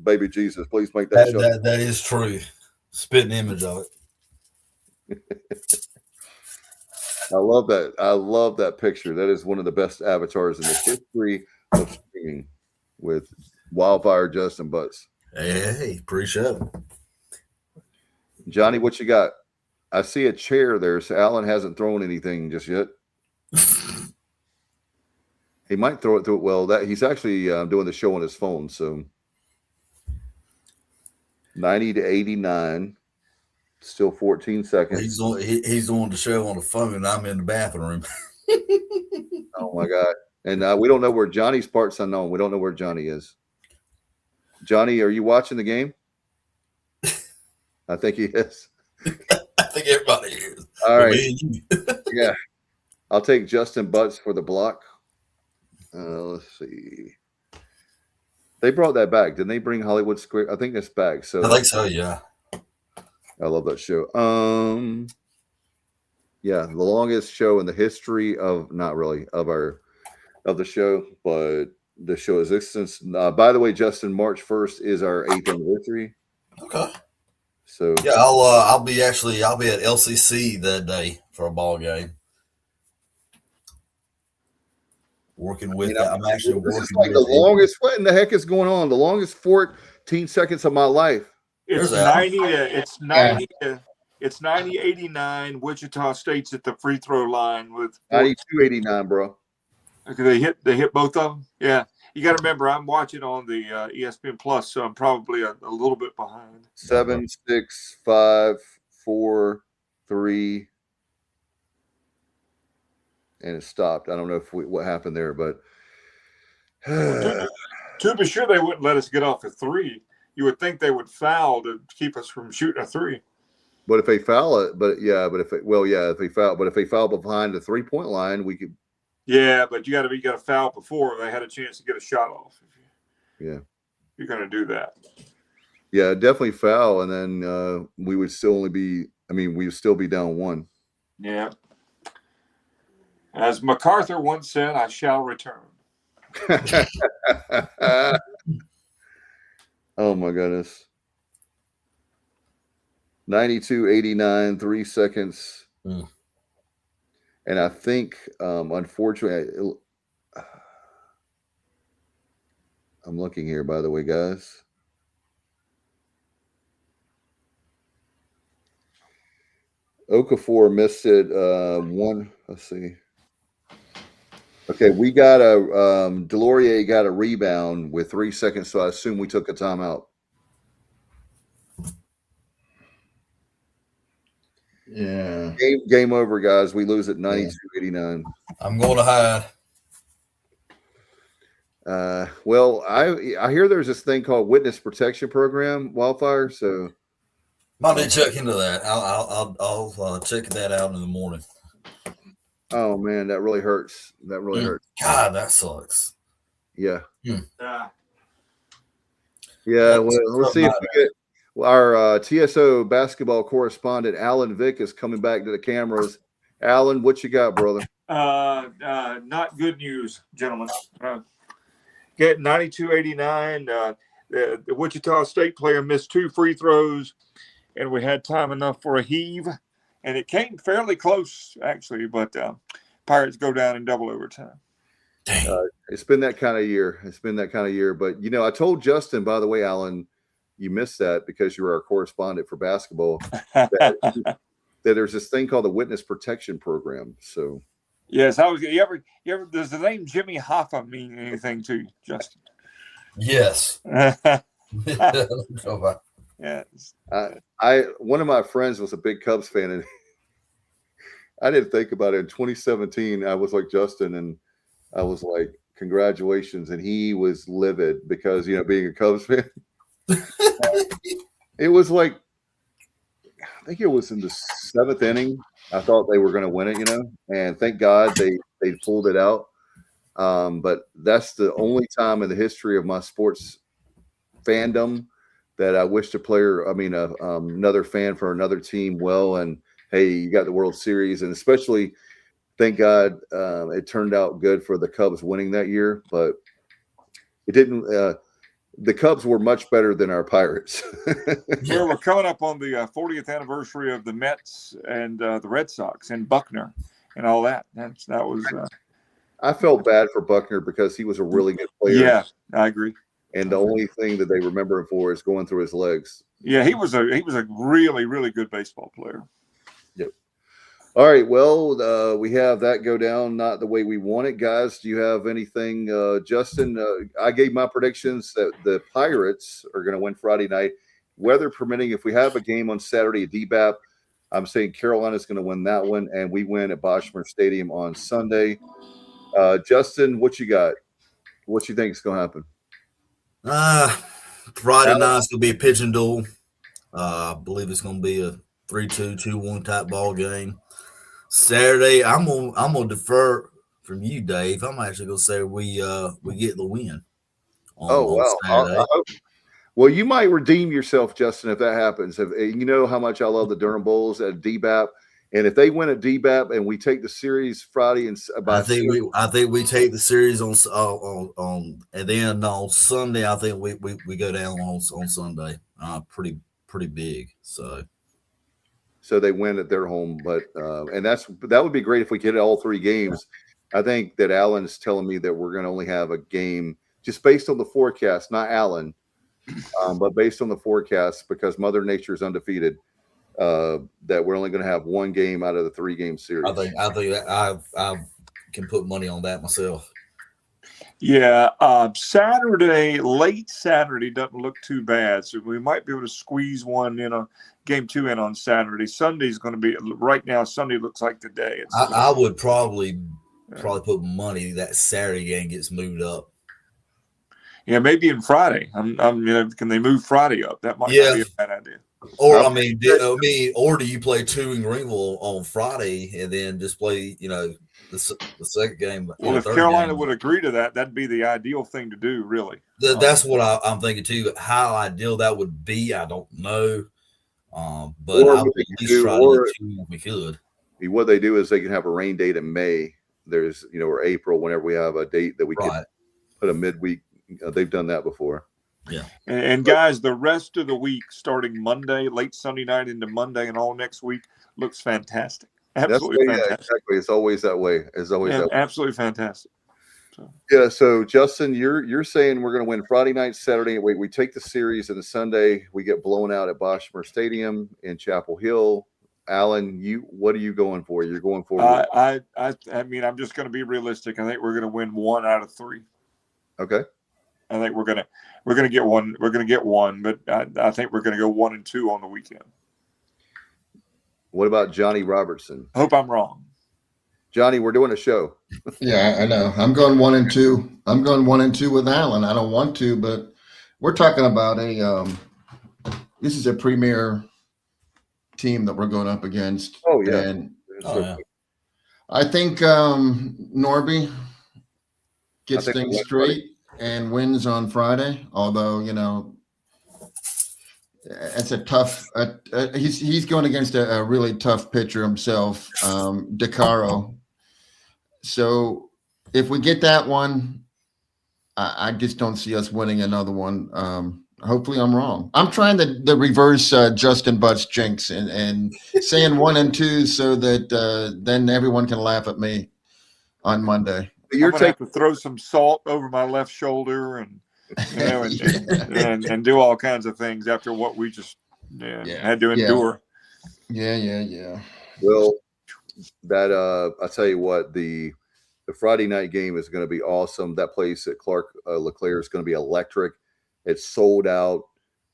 baby Jesus, please make that shot. That is true. Spitting image of it. I love that picture. That is one of the best avatars in the history of streaming, with Wildfire Justin Butts. Hey, appreciate it. Johnny, what you got? I see a chair there, so Alan hasn't thrown anything just yet. He might throw it to it. Well, that he's actually doing the show on his phone. So 90 to 89, still 14 seconds. He's on the show on the phone, and I'm in the bathroom. Oh my God! And we don't know where Johnny's part's unknown. We don't know where Johnny is. Johnny, are you watching the game? I think he is. I think everybody is. All right. Yeah. I'll take Justin Butts for the block. Let's see. They brought that back. Didn't they bring Hollywood Square? I think it's back. So I think so, yeah. I love that show. Yeah, the longest show in the history of, not really, of the show, but the show's existence. By the way, Justin, March 1st is our 8th anniversary. Okay. So yeah, I'll be at LCC that day for a ball game. Working with that. I'm actually working is like with the longest. What in the heck is going on? The longest 14 seconds of my life. It's 90-89. Wichita State's at the free throw line with 92-89, bro. Okay, they hit both of them. Yeah, you got to remember, I'm watching on the ESPN Plus, so I'm probably a little bit behind. 7, 6, 5, 4, 3, and it stopped. I don't know what happened there, but to be sure, they wouldn't let us get off a 3. You would think they would foul to keep us from shooting a 3. But if they foul it, if they foul behind the 3-point line, we could. Yeah, but you got to foul before they had a chance to get a shot off. Yeah, you're going to do that. Yeah, definitely foul, and then we would still we would still be down 1. Yeah. As MacArthur once said, I shall return. Oh my goodness. 92-89, 3 seconds. Mm. And I think, unfortunately, I'm looking here, by the way, guys. Okafor missed it. Let's see. Okay, we got Delorier got a rebound with 3 seconds, so I assume we took a timeout. Yeah. Game over, guys. We lose at 92-89. I'm going to hide. Well, I hear there's this thing called Witness Protection Program, Wildfire. So I need to check into that. I'll check that out in the morning. Oh man, that really hurts. That really hurts. God, that sucks. Yeah. Yeah. Yeah. Well, let's see if we get our TSO basketball correspondent Alan Vick is coming back to the cameras. Alan, what you got, brother? Not good news, gentlemen. Get 92-89. The Wichita State player missed 2 free throws, and we had time enough for a heave. And it came fairly close, actually, but Pirates go down in double overtime. It's been that kind of year. But, you know, I told Justin, by the way, Alan, you missed that because you were our correspondent for basketball, that there's this thing called the Witness Protection Program. So, yes, you ever does the name Jimmy Hoffa mean anything to you, Justin? Yes. Yes. One of my friends was a big Cubs fan, and I didn't think about it. In 2017, I was like Justin, and I was like, congratulations. And he was livid because, you know, being a Cubs fan, it was like, I think it was in the 7th inning. I thought they were going to win it, you know, and thank God they pulled it out. But that's the only time in the history of my sports fandom that I wished another fan for another team well. And hey, you got the World Series, and especially thank God it turned out good for the Cubs winning that year. But it didn't. The Cubs were much better than our Pirates. Well, we're coming up on the 40th anniversary of the Mets and the Red Sox and Buckner and all that. That was. I felt bad for Buckner because he was a really good player. Yeah, I agree. And the only thing that they remember him for is going through his legs. Yeah, he was a really, really good baseball player. Yep. All right. Well, we have that go down not the way we want it, guys. Do you have anything, Justin? I gave my predictions that the Pirates are going to win Friday night, weather permitting. If we have a game on Saturday at DBAP, I'm saying Carolina's going to win that one, and we win at Boschmer Stadium on Sunday. Justin, what you got? What you think is going to happen? Friday night's gonna be a pitching duel. I believe it's gonna be a 3-2, 2-1 type ball game. Saturday, I'm gonna defer from you, Dave. I'm actually gonna say we get the win. Wow! Well, you might redeem yourself, Justin, if that happens. If you know how much I love the Durham Bulls at DBAP. And if they win at DBAP and we take the series Friday, I think we take the series on and then on Sunday I think we go down on Sunday pretty big. So they win at their home, but and that would be great if we get all 3 games. I think that Alan's telling me that we're going to only have a game just based on the forecast, not Alan, but based on the forecast because Mother Nature is undefeated. That we're only going to have 1 game out of the 3-game series. I think I can put money on that myself. Yeah, late Saturday doesn't look too bad, so we might be able to squeeze one in a game 2 in on Saturday. Sunday's going to be right now. Sunday looks like the day. I would probably put money that Saturday game gets moved up. Yeah, maybe in Friday. Can they move Friday up? That might not be a bad idea. Or or do you play 2 in Greenville on Friday and then just play, the second game? Well, if third Carolina game? would agree to that, that'd be the ideal thing to do, really. That's what I'm thinking too. How ideal that would be, I don't know. But Or I what would they at can least do, try to or get 2 if we could. what they do is they can have a rain date in May. There's, or April, whenever we have a date that we can Right. put a midweek. They've done that before. Yeah. And guys, the rest of the week, starting Monday, late Sunday night into Monday, and all next week, looks fantastic. Absolutely fantastic. Exactly. It's always that way. It's always that way. Absolutely fantastic. So Justin, you're saying we're going to win Friday night, Saturday. We take the series, and the Sunday we get blown out at Boschmer Stadium in Chapel Hill. Alan, what are you going for? You're going for? I mean, I'm just going to be realistic. I think we're going to win 1 out of 3. Okay. I think we're gonna get one. We're gonna get one, but I think we're gonna go 1 and 2 on the weekend. What about Johnny Robertson? Hope I'm wrong. Johnny, we're doing a show. Yeah, I know. I'm going 1 and 2. I'm going 1 and 2 with Alan. I don't want to, but we're talking about this is a premier team that we're going up against. Oh yeah. And I think Norby gets things straight and wins on Friday. Although, it's a tough. He's going against a really tough pitcher himself, DeCaro. So if we get that one, I just don't see us winning another one. Hopefully, I'm wrong. I'm trying to reverse Justin Butt's jinx and saying 1 and 2 so that then everyone can laugh at me on Monday. You're going to have to throw some salt over my left shoulder and and do all kinds of things after what we just had to endure. Yeah. Well, that I'll tell you what, the Friday night game is going to be awesome. That place at Clark LeClaire is going to be electric. It's sold out.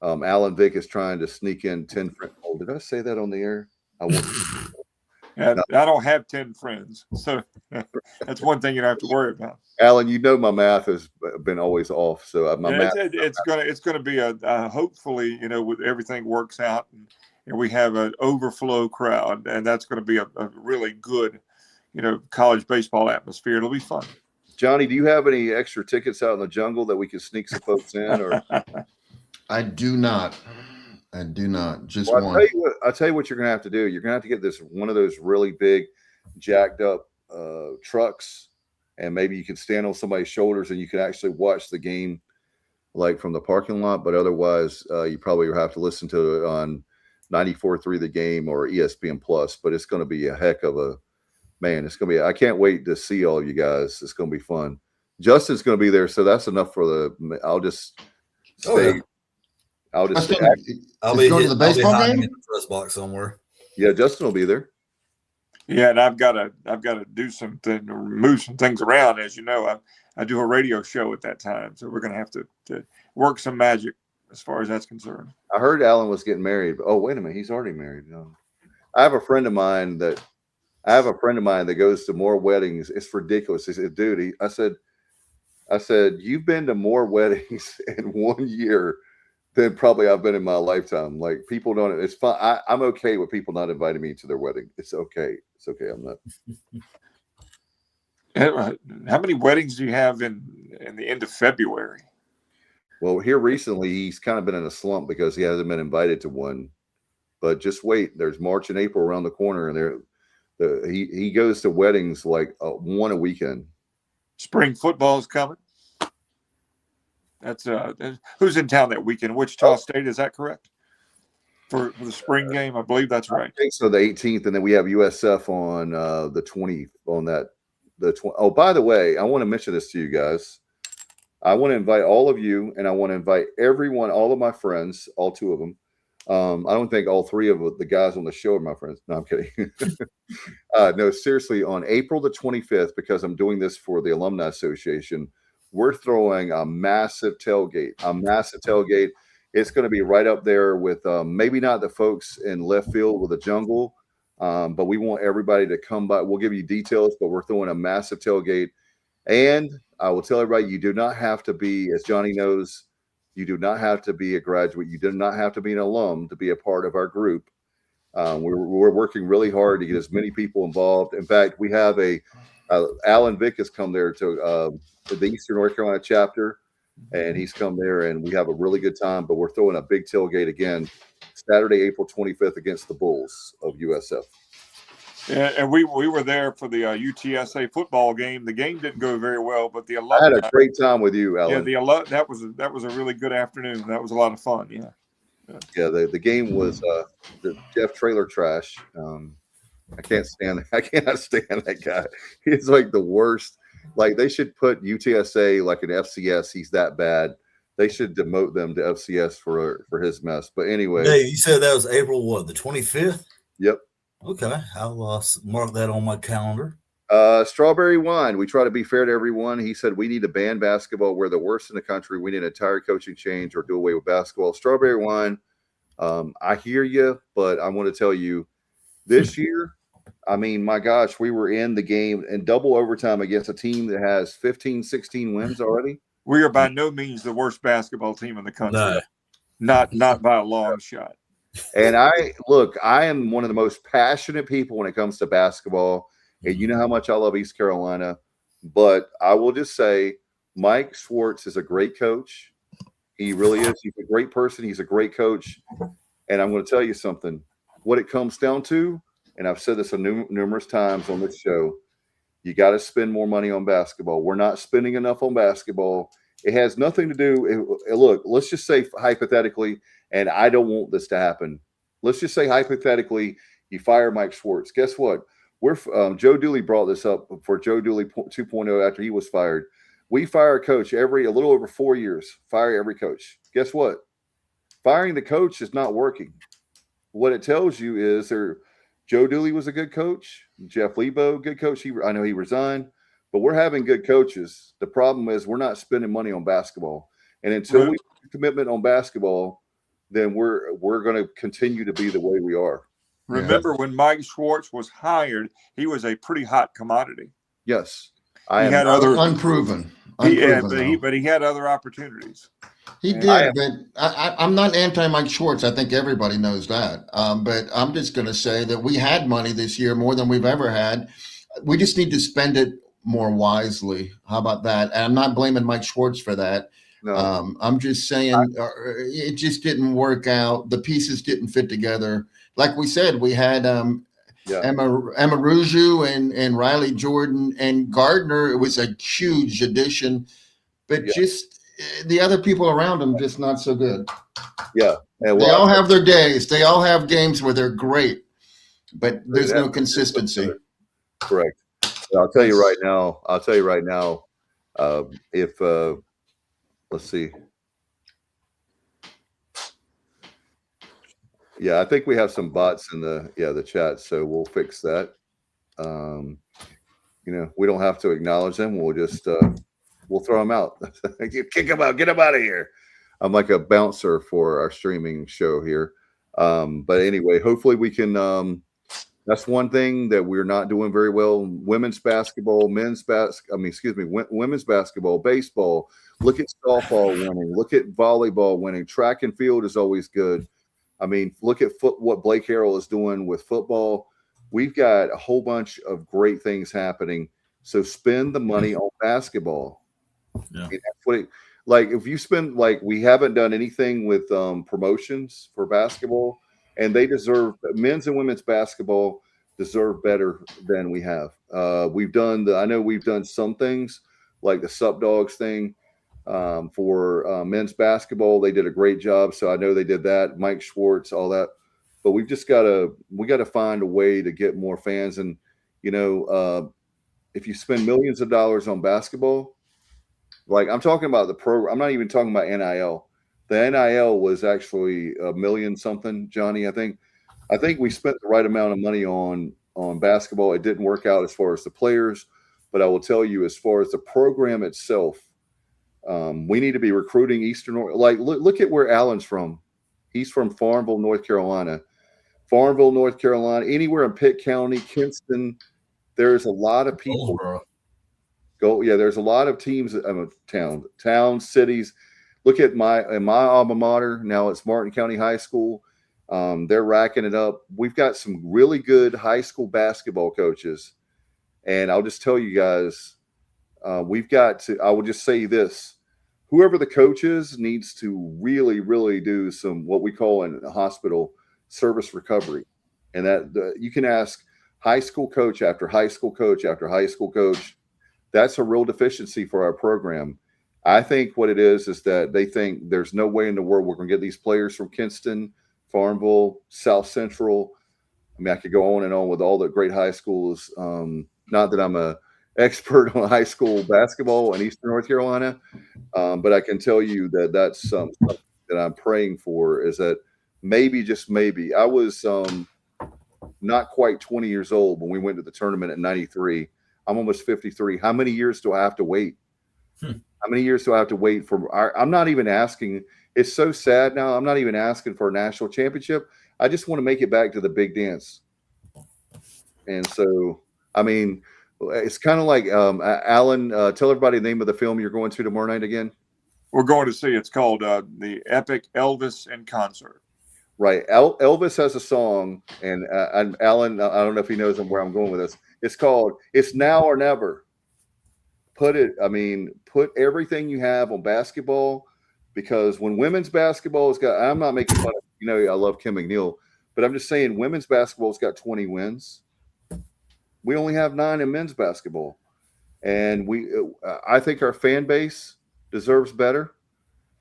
Alan Vick is trying to sneak in 10 friends. Oh, did I say that on the air? I won't. I don't have 10 friends, so that's one thing you don't have to worry about. Alan, my math has been always off, so math. It's gonna be a hopefully with everything works out and we have an overflow crowd, and that's going to be a really good college baseball atmosphere. It'll be fun. Johnny, do you have any extra tickets out in the jungle that we can sneak some folks in? Or I do not. Just one. I'll tell you what you're going to have to do. You're going to have to get one of those really big, jacked up trucks, and maybe you can stand on somebody's shoulders and you can actually watch the game like from the parking lot. But otherwise, you probably have to listen to it on 94.3 The Game or ESPN Plus. But it's going to be a heck of a man. It's going to be. I can't wait to see all you guys. It's going to be fun. Justin's going to be there, so that's enough for I'll just stay. Oh, yeah. I'll just. I'll be going to the baseball game. In the press box somewhere. Yeah, Justin will be there. Yeah, and I've got to do something, move some things around. As you know, I do a radio show at that time, so we're going to have to work some magic as far as that's concerned. I heard Alan was getting married. Oh, wait a minute, he's already married. No. I have a friend of mine that goes to more weddings. It's ridiculous. He said, dude, I said, you've been to more weddings in 1 year than probably I've been in my lifetime. Like, people don't, it's fun. I'm okay with people not inviting me to their wedding. It's okay. It's okay. I'm not. How many weddings do you have in the end of February? Well, here recently, he's kind of been in a slump because he hasn't been invited to one, but just wait. There's March and April around the corner, and he goes to weddings like one a weekend. Spring football is coming. That's who's in town that weekend? Wichita State, is that correct? For the spring game, I believe that's right. I think so. The 18th, and then we have USF on the 20th. Oh, by the way, I want to mention this to you guys. I want to invite all of you, and I want to invite everyone, all of my friends, all 2 of them. I don't think all 3 of the guys on the show are my friends. No, I'm kidding. No, seriously, on April the 25th, because I'm doing this for the Alumni Association, we're throwing a massive tailgate. It's going to be right up there with maybe not the folks in left field with the jungle, but we want everybody to come by. We'll give you details, but we're throwing a massive tailgate. And I will tell everybody, you do not have to be, as Johnny knows, You do not have to be a graduate. You do not have to be an alum to be a part of our group. We're working really hard to get as many people involved. In fact, we have Alan Vick has come there to the Eastern North Carolina chapter, and he's come there, and we have a really good time. But we're throwing a big tailgate again, Saturday, April 25th, against the Bulls of USF. And we were there for the UTSA football game. The game didn't go very well, but the alumni. I had a great time with you, Alan. Yeah, that was a really good afternoon. That was a lot of fun. Yeah. Yeah, the game was the Jeff Trailer trash. I cannot stand that guy. He's like the worst. Like, they should put UTSA like an FCS. He's that bad. They should demote them to FCS for his mess. But anyway, Dave, you said that was April what, the 25th? Yep. Okay, I'll mark that on my calendar. Strawberry wine. We try to be fair to everyone. He said we need to ban basketball. We're the worst in the country. We need an entire coaching change or do away with basketball. Strawberry wine. I hear you, but I want to tell you, this year, I mean, my gosh, we were in the game in double overtime against a team that has 15, 16 wins already. We are by no means the worst basketball team in the country. No. Not by a long shot. And I am one of the most passionate people when it comes to basketball. And you know how much I love East Carolina. But I will just say Mike Schwartz is a great coach. He really is. He's a great person. He's a great coach. And I'm going to tell you something. What it comes down to, and I've said this numerous times on this show, you got to spend more money on basketball. We're not spending enough on basketball. It has nothing to do. Look, let's just say hypothetically, and I don't want this to happen. Let's just say hypothetically, you fire Mike Schwartz. Guess what? Joe Dooley brought this up for Joe Dooley 2.0 after he was fired. We fire a coach a little over 4 years. Fire every coach. Guess what? Firing the coach is not working. What it tells you is Joe Dooley was a good coach. Jeff Lebo, good coach. I know he resigned, but we're having good coaches. The problem is we're not spending money on basketball. And until we make a commitment on basketball, then we're going to continue to be the way we are. Remember when Mike Schwartz was hired, he was a pretty hot commodity. Yes. He had other unproven. But he had other opportunities. He did, but I'm not anti-Mike Schwartz. I think everybody knows that. But I'm just going to say that we had money this year, more than we've ever had. We just need to spend it more wisely. How about that? And I'm not blaming Mike Schwartz for that. No. I'm just saying it just didn't work out. The pieces didn't fit together. Like we said, we had Emma Ruju and Riley Jordan and Gardner. It was a huge addition, but just the other people around them just not so good. Yeah. They all have their days. They all have games where they're great, but there's no consistency. Correct. I'll tell you right now. If let's see. Yeah, I think we have some bots in the chat, so we'll fix that. We don't have to acknowledge them. We'll just we'll throw them out. Kick them out. Get them out of here. I'm like a bouncer for our streaming show here. But anyway, hopefully we can. That's one thing that we're not doing very well. Women's basketball, women's basketball, baseball. Look at softball winning. Look at volleyball winning. Track and field is always good. I mean, look at what Blake Harrell is doing with football. We've got a whole bunch of great things happening. So spend the money on basketball. Yeah. I mean, that's what if you spend, we haven't done anything with promotions for basketball, and they deserve, men's and women's basketball deserve better than we have. We've done some things like the Sup Dogs thing. For men's basketball, they did a great job. So I know they did that. Mike Schwartz, all that. But we've just got to find a way to get more fans. And, if you spend millions of dollars on basketball, I'm talking about the program. I'm not even talking about NIL. The NIL was actually $1 million something, Johnny. I think we spent the right amount of money on basketball. It didn't work out as far as the players, but I will tell you, as far as the program itself, we need to be recruiting Eastern. Look at where Alan's from. He's from Farmville, North Carolina. Anywhere in Pitt County, Kinston, there's a lot of people. There's a lot of teams, towns, cities. look at my alma mater. Now it's Martin County High School. They're racking it up. We've got some really good high school basketball coaches. And I'll just tell you guys, I will just say this. Whoever the coach is needs to really, really do some what we call in the hospital service recovery. And that you can ask high school coach after high school coach after high school coach. That's a real deficiency for our program. I think what it is that they think there's no way in the world we're going to get these players from Kinston, Farmville, South Central. I mean, I could go on and on with all the great high schools. Not that I'm a expert on high school basketball in Eastern North Carolina, but I can tell you that that's something that I'm praying for, is that maybe, just maybe. I was not quite 20 years old when we went to the tournament in 93. I'm almost 53. How many years do I have to wait? How many years do I have to wait for? I'm not even asking. It's so sad now. I'm not even asking for a national championship. I just want to make it back to the big dance. And so, I mean, it's kind of like Alan. Tell everybody the name of the film you're going to tomorrow night again. We're going to see. It's called The Epic Elvis in Concert. Right. Elvis has a song, and Alan, I don't know if he knows where I'm going with this. It's called "It's Now or Never." Put everything you have on basketball, because when women's basketball has got, I'm not making fun of, I love Kim McNeil, but I'm just saying women's basketball's got 20 wins. We only have 9 in men's basketball. And I think our fan base deserves better.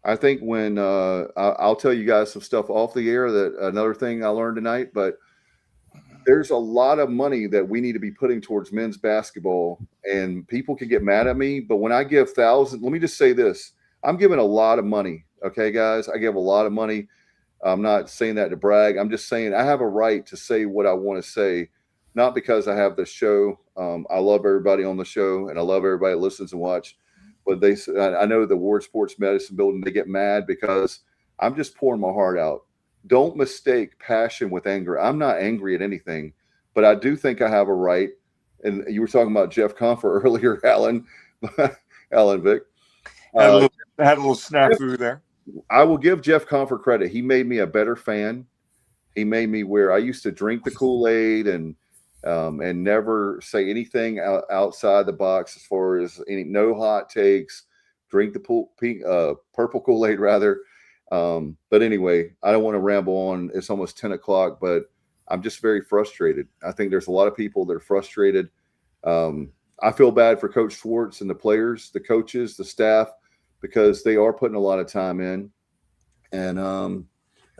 I think when I'll tell you guys some stuff off the air, that another thing I learned tonight, but there's a lot of money that we need to be putting towards men's basketball, and people can get mad at me, but when I give thousands, let me just say this. I'm giving a lot of money. Okay, guys, I give a lot of money. I'm not saying that to brag. I'm just saying I have a right to say what I want to say, not because I have the show. I love everybody on the show, and I love everybody that listens and watch. But I know the Ward Sports Medicine Building, they get mad because I'm just pouring my heart out. Don't mistake passion with anger. I'm not angry at anything, but I do think I have a right. And you were talking about Jeff Comfort earlier, Alan Vic. Had a little snafu there. I will give Jeff Comfort credit. He made me a better fan. He made me where I used to drink the Kool-Aid and never say anything outside the box as far as no hot takes, drink the purple Kool-Aid rather. But anyway, I don't want to ramble on. It's almost 10 o'clock, but I'm just very frustrated. I think there's a lot of people that are frustrated. I feel bad for Coach Schwartz and the players, the coaches, the staff, because they are putting a lot of time in. And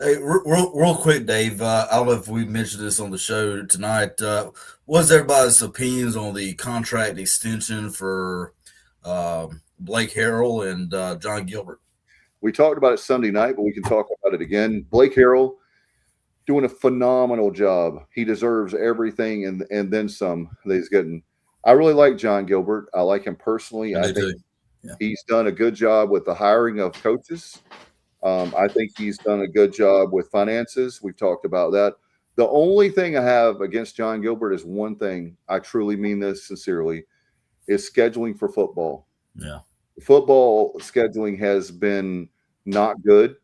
hey, real quick, Dave, I don't know if we mentioned this on the show tonight. What's everybody's opinions on the contract extension for Blake Harrell and John Gilbert? We talked about it Sunday night, but we can talk about it again. Blake Harrell doing a phenomenal job. He deserves everything and then some that he's getting. I really like John Gilbert. I like him personally. I think he's done a good job with the hiring of coaches. I think he's done a good job with finances. We've talked about that. The only thing I have against John Gilbert is one thing. I truly mean this sincerely, is scheduling for football. Yeah. Football scheduling has been not good.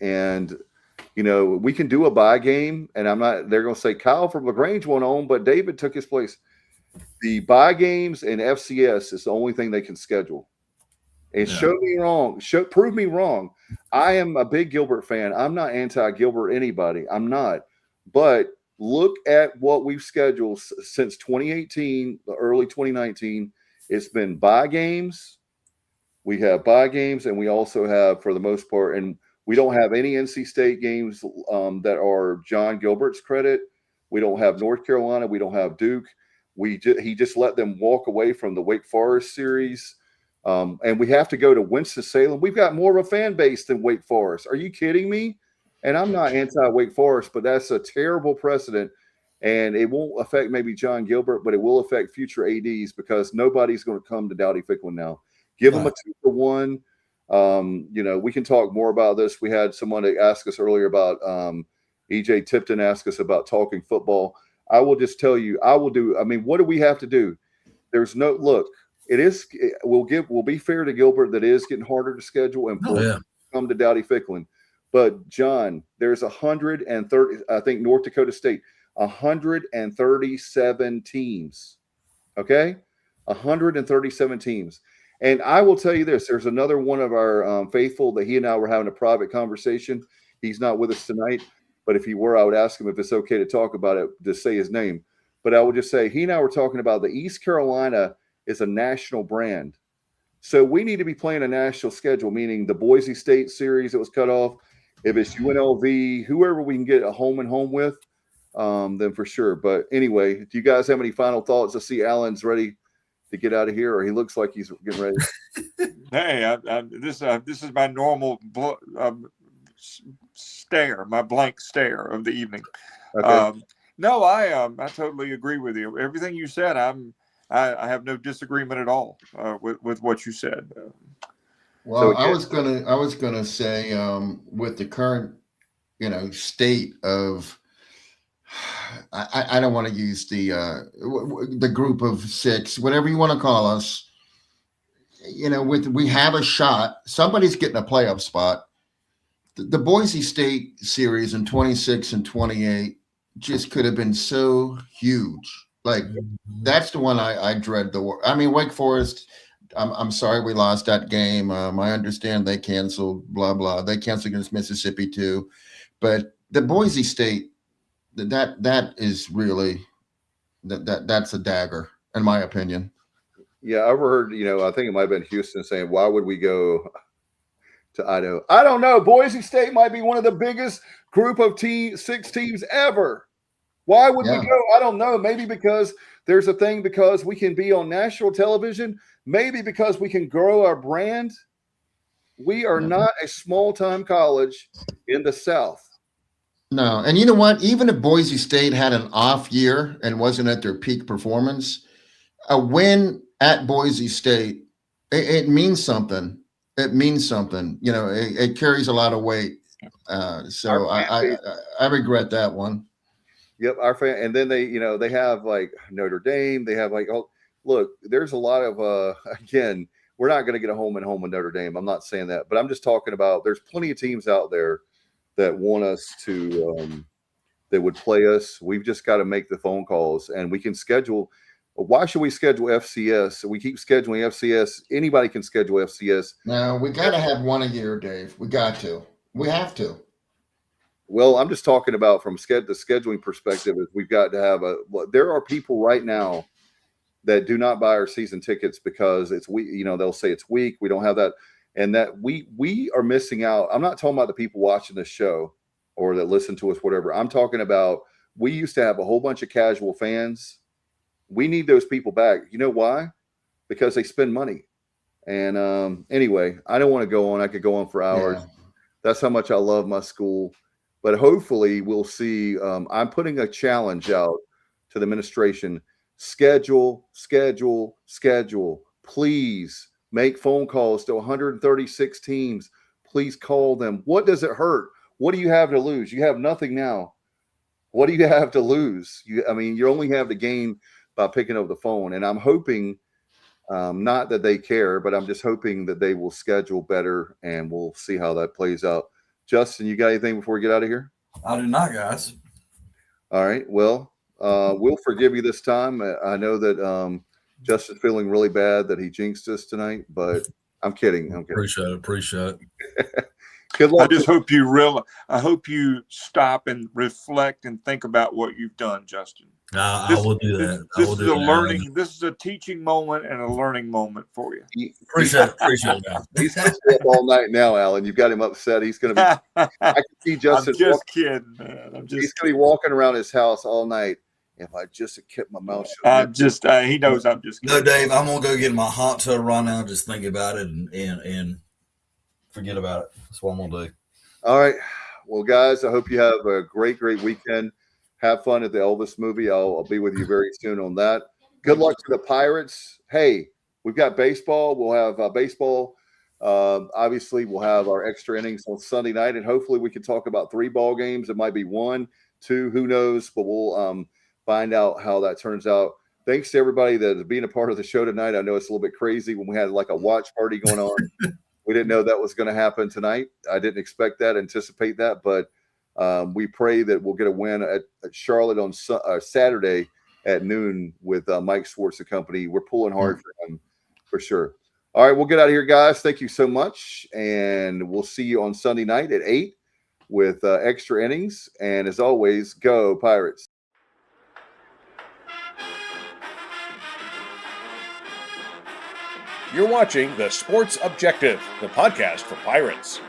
And, we can do a bye game, and they're going to say Kyle from LaGrange went on, but David took his place. The bye games and FCS is the only thing they can schedule. And show me wrong. Prove me wrong. I am a big Gilbert fan. I'm not anti-Gilbert anybody. I'm not. But look at what we've scheduled since 2018, early 2019. It's been bye games. We have bye games, and we also have, for the most part, and we don't have any NC State games that are John Gilbert's credit. We don't have North Carolina. We don't have Duke. He just let them walk away from the Wake Forest series. And we have to go to Winston-Salem. We've got more of a fan base than Wake Forest. Are you kidding me? And I'm not anti-Wake Forest, but that's a terrible precedent. And it won't affect maybe John Gilbert, but it will affect future ADs, because nobody's going to come to Dowdy-Ficklin now. Give them a 2-for-1. We can talk more about this. We had someone that asked us earlier about EJ Tipton asked us about talking football. I will just tell you, what do we have to do? There's we'll be fair to Gilbert that it is getting harder to schedule. And come to Dowdy Ficklin. But John, there's 130. I think North Dakota State, 137 teams. Okay, 137 teams. And I will tell you this: there's another one of our faithful that he and I were having a private conversation. He's not with us tonight, but if he were, I would ask him if it's okay to talk about it, to say his name. But I would just say he and I were talking about the East Carolina is a national brand. So we need to be playing a national schedule, meaning the Boise State series that was cut off. If it's UNLV, whoever we can get a home and home with, then for sure. But anyway, do you guys have any final thoughts? I see Alan's ready to get out of here, or he looks like he's getting ready. Hey, this is my normal stare, my blank stare of the evening. Okay. No, I totally agree with you. Everything you said, I have no disagreement at all with what you said. Well, I was gonna say, with the current, state of, I don't want to use the group of six, whatever you want to call us. We have a shot. Somebody's getting a playoff spot. The Boise State series in 26 and 28 just could have been so huge. Like, that's the one I dread the worst. I mean, Wake Forest, I'm sorry we lost that game. I understand they canceled, blah, blah. They canceled against Mississippi too. But the Boise State, that is really, that's a dagger, in my opinion. Yeah, I heard, I think it might have been Houston saying, why would we go to Idaho? I don't know. Boise State might be one of the biggest group of six teams ever. Why would we go? I don't know. Maybe because there's a thing, because we can be on national television. Maybe because we can grow our brand. We are not a small-time college in the South. No. And you know what? Even if Boise State had an off year and wasn't at their peak performance, a win at Boise State, it means something. It means something. It carries a lot of weight. So I regret that one. Yep, our fan, and then they have like Notre Dame. They have look, there's a lot of again, we're not going to get a home and home with Notre Dame. I'm not saying that, but I'm just talking about there's plenty of teams out there that want us to that would play us. We've just got to make the phone calls, and we can schedule. Why should we schedule FCS? We keep scheduling FCS. Anybody can schedule FCS. No, we got to have one a year, Dave. We got to. We have to. Well, I'm just talking about from the scheduling perspective. Is we've got to have there are people right now that do not buy our season tickets because it's weak. They'll say it's weak. We don't have that, and that we are missing out. I'm not talking about the people watching this show or that listen to us, whatever. I'm talking about we used to have a whole bunch of casual fans. We need those people back. You know why? Because they spend money. And anyway, I don't want to go on. I could go on for hours. Yeah. That's how much I love my school. But hopefully we'll see. I'm putting a challenge out to the administration. Schedule. Please make phone calls to 136 teams. Please call them. What does it hurt? What do you have to lose? You have nothing now. What do you have to lose? You only have to gain by picking up the phone. And I'm hoping, not that they care, but I'm just hoping that they will schedule better, and we'll see how that plays out. Justin, you got anything before we get out of here? I do not, guys. All right. Well, we'll forgive you this time. I know that Justin's feeling really bad that he jinxed us tonight, but I'm kidding. Appreciate it. Good luck. I just hope I hope you stop and reflect and think about what you've done, Justin. I will do that. This is a teaching moment and a learning moment for you. Appreciate it. He's going to stay up all night now, Alan. You've got him upset. He's going to be. I can see Justin. I'm just kidding, man. He's going to be walking around his house all night. If I just had kept my mouth shut. He knows I'm just kidding. No, Dave, I'm going to go get my hot tub right now. Just think about it and forget about it. That's what I'm going to do. All right. Well, guys, I hope you have a great weekend. Have fun at the Elvis movie. I'll be with you very soon on that. Good luck to the Pirates. Hey, we've got baseball. We'll have baseball. Obviously, we'll have our extra innings on Sunday night, and hopefully we can talk about 3 ball games. It might be 1, 2, who knows, but we'll find out how that turns out. Thanks to everybody that is being a part of the show tonight. I know it's a little bit crazy when we had like a watch party going on We didn't know that was going to happen tonight. I didn't expect that, anticipate that, but we pray that we'll get a win at Charlotte on Saturday at noon with Mike Schwartz and company. We're pulling hard for him for sure. All right, we'll get out of here, guys. Thank you so much, and we'll see you on Sunday night at 8 with extra innings. And as always, go Pirates. You're watching The Sports Objective, the podcast for Pirates.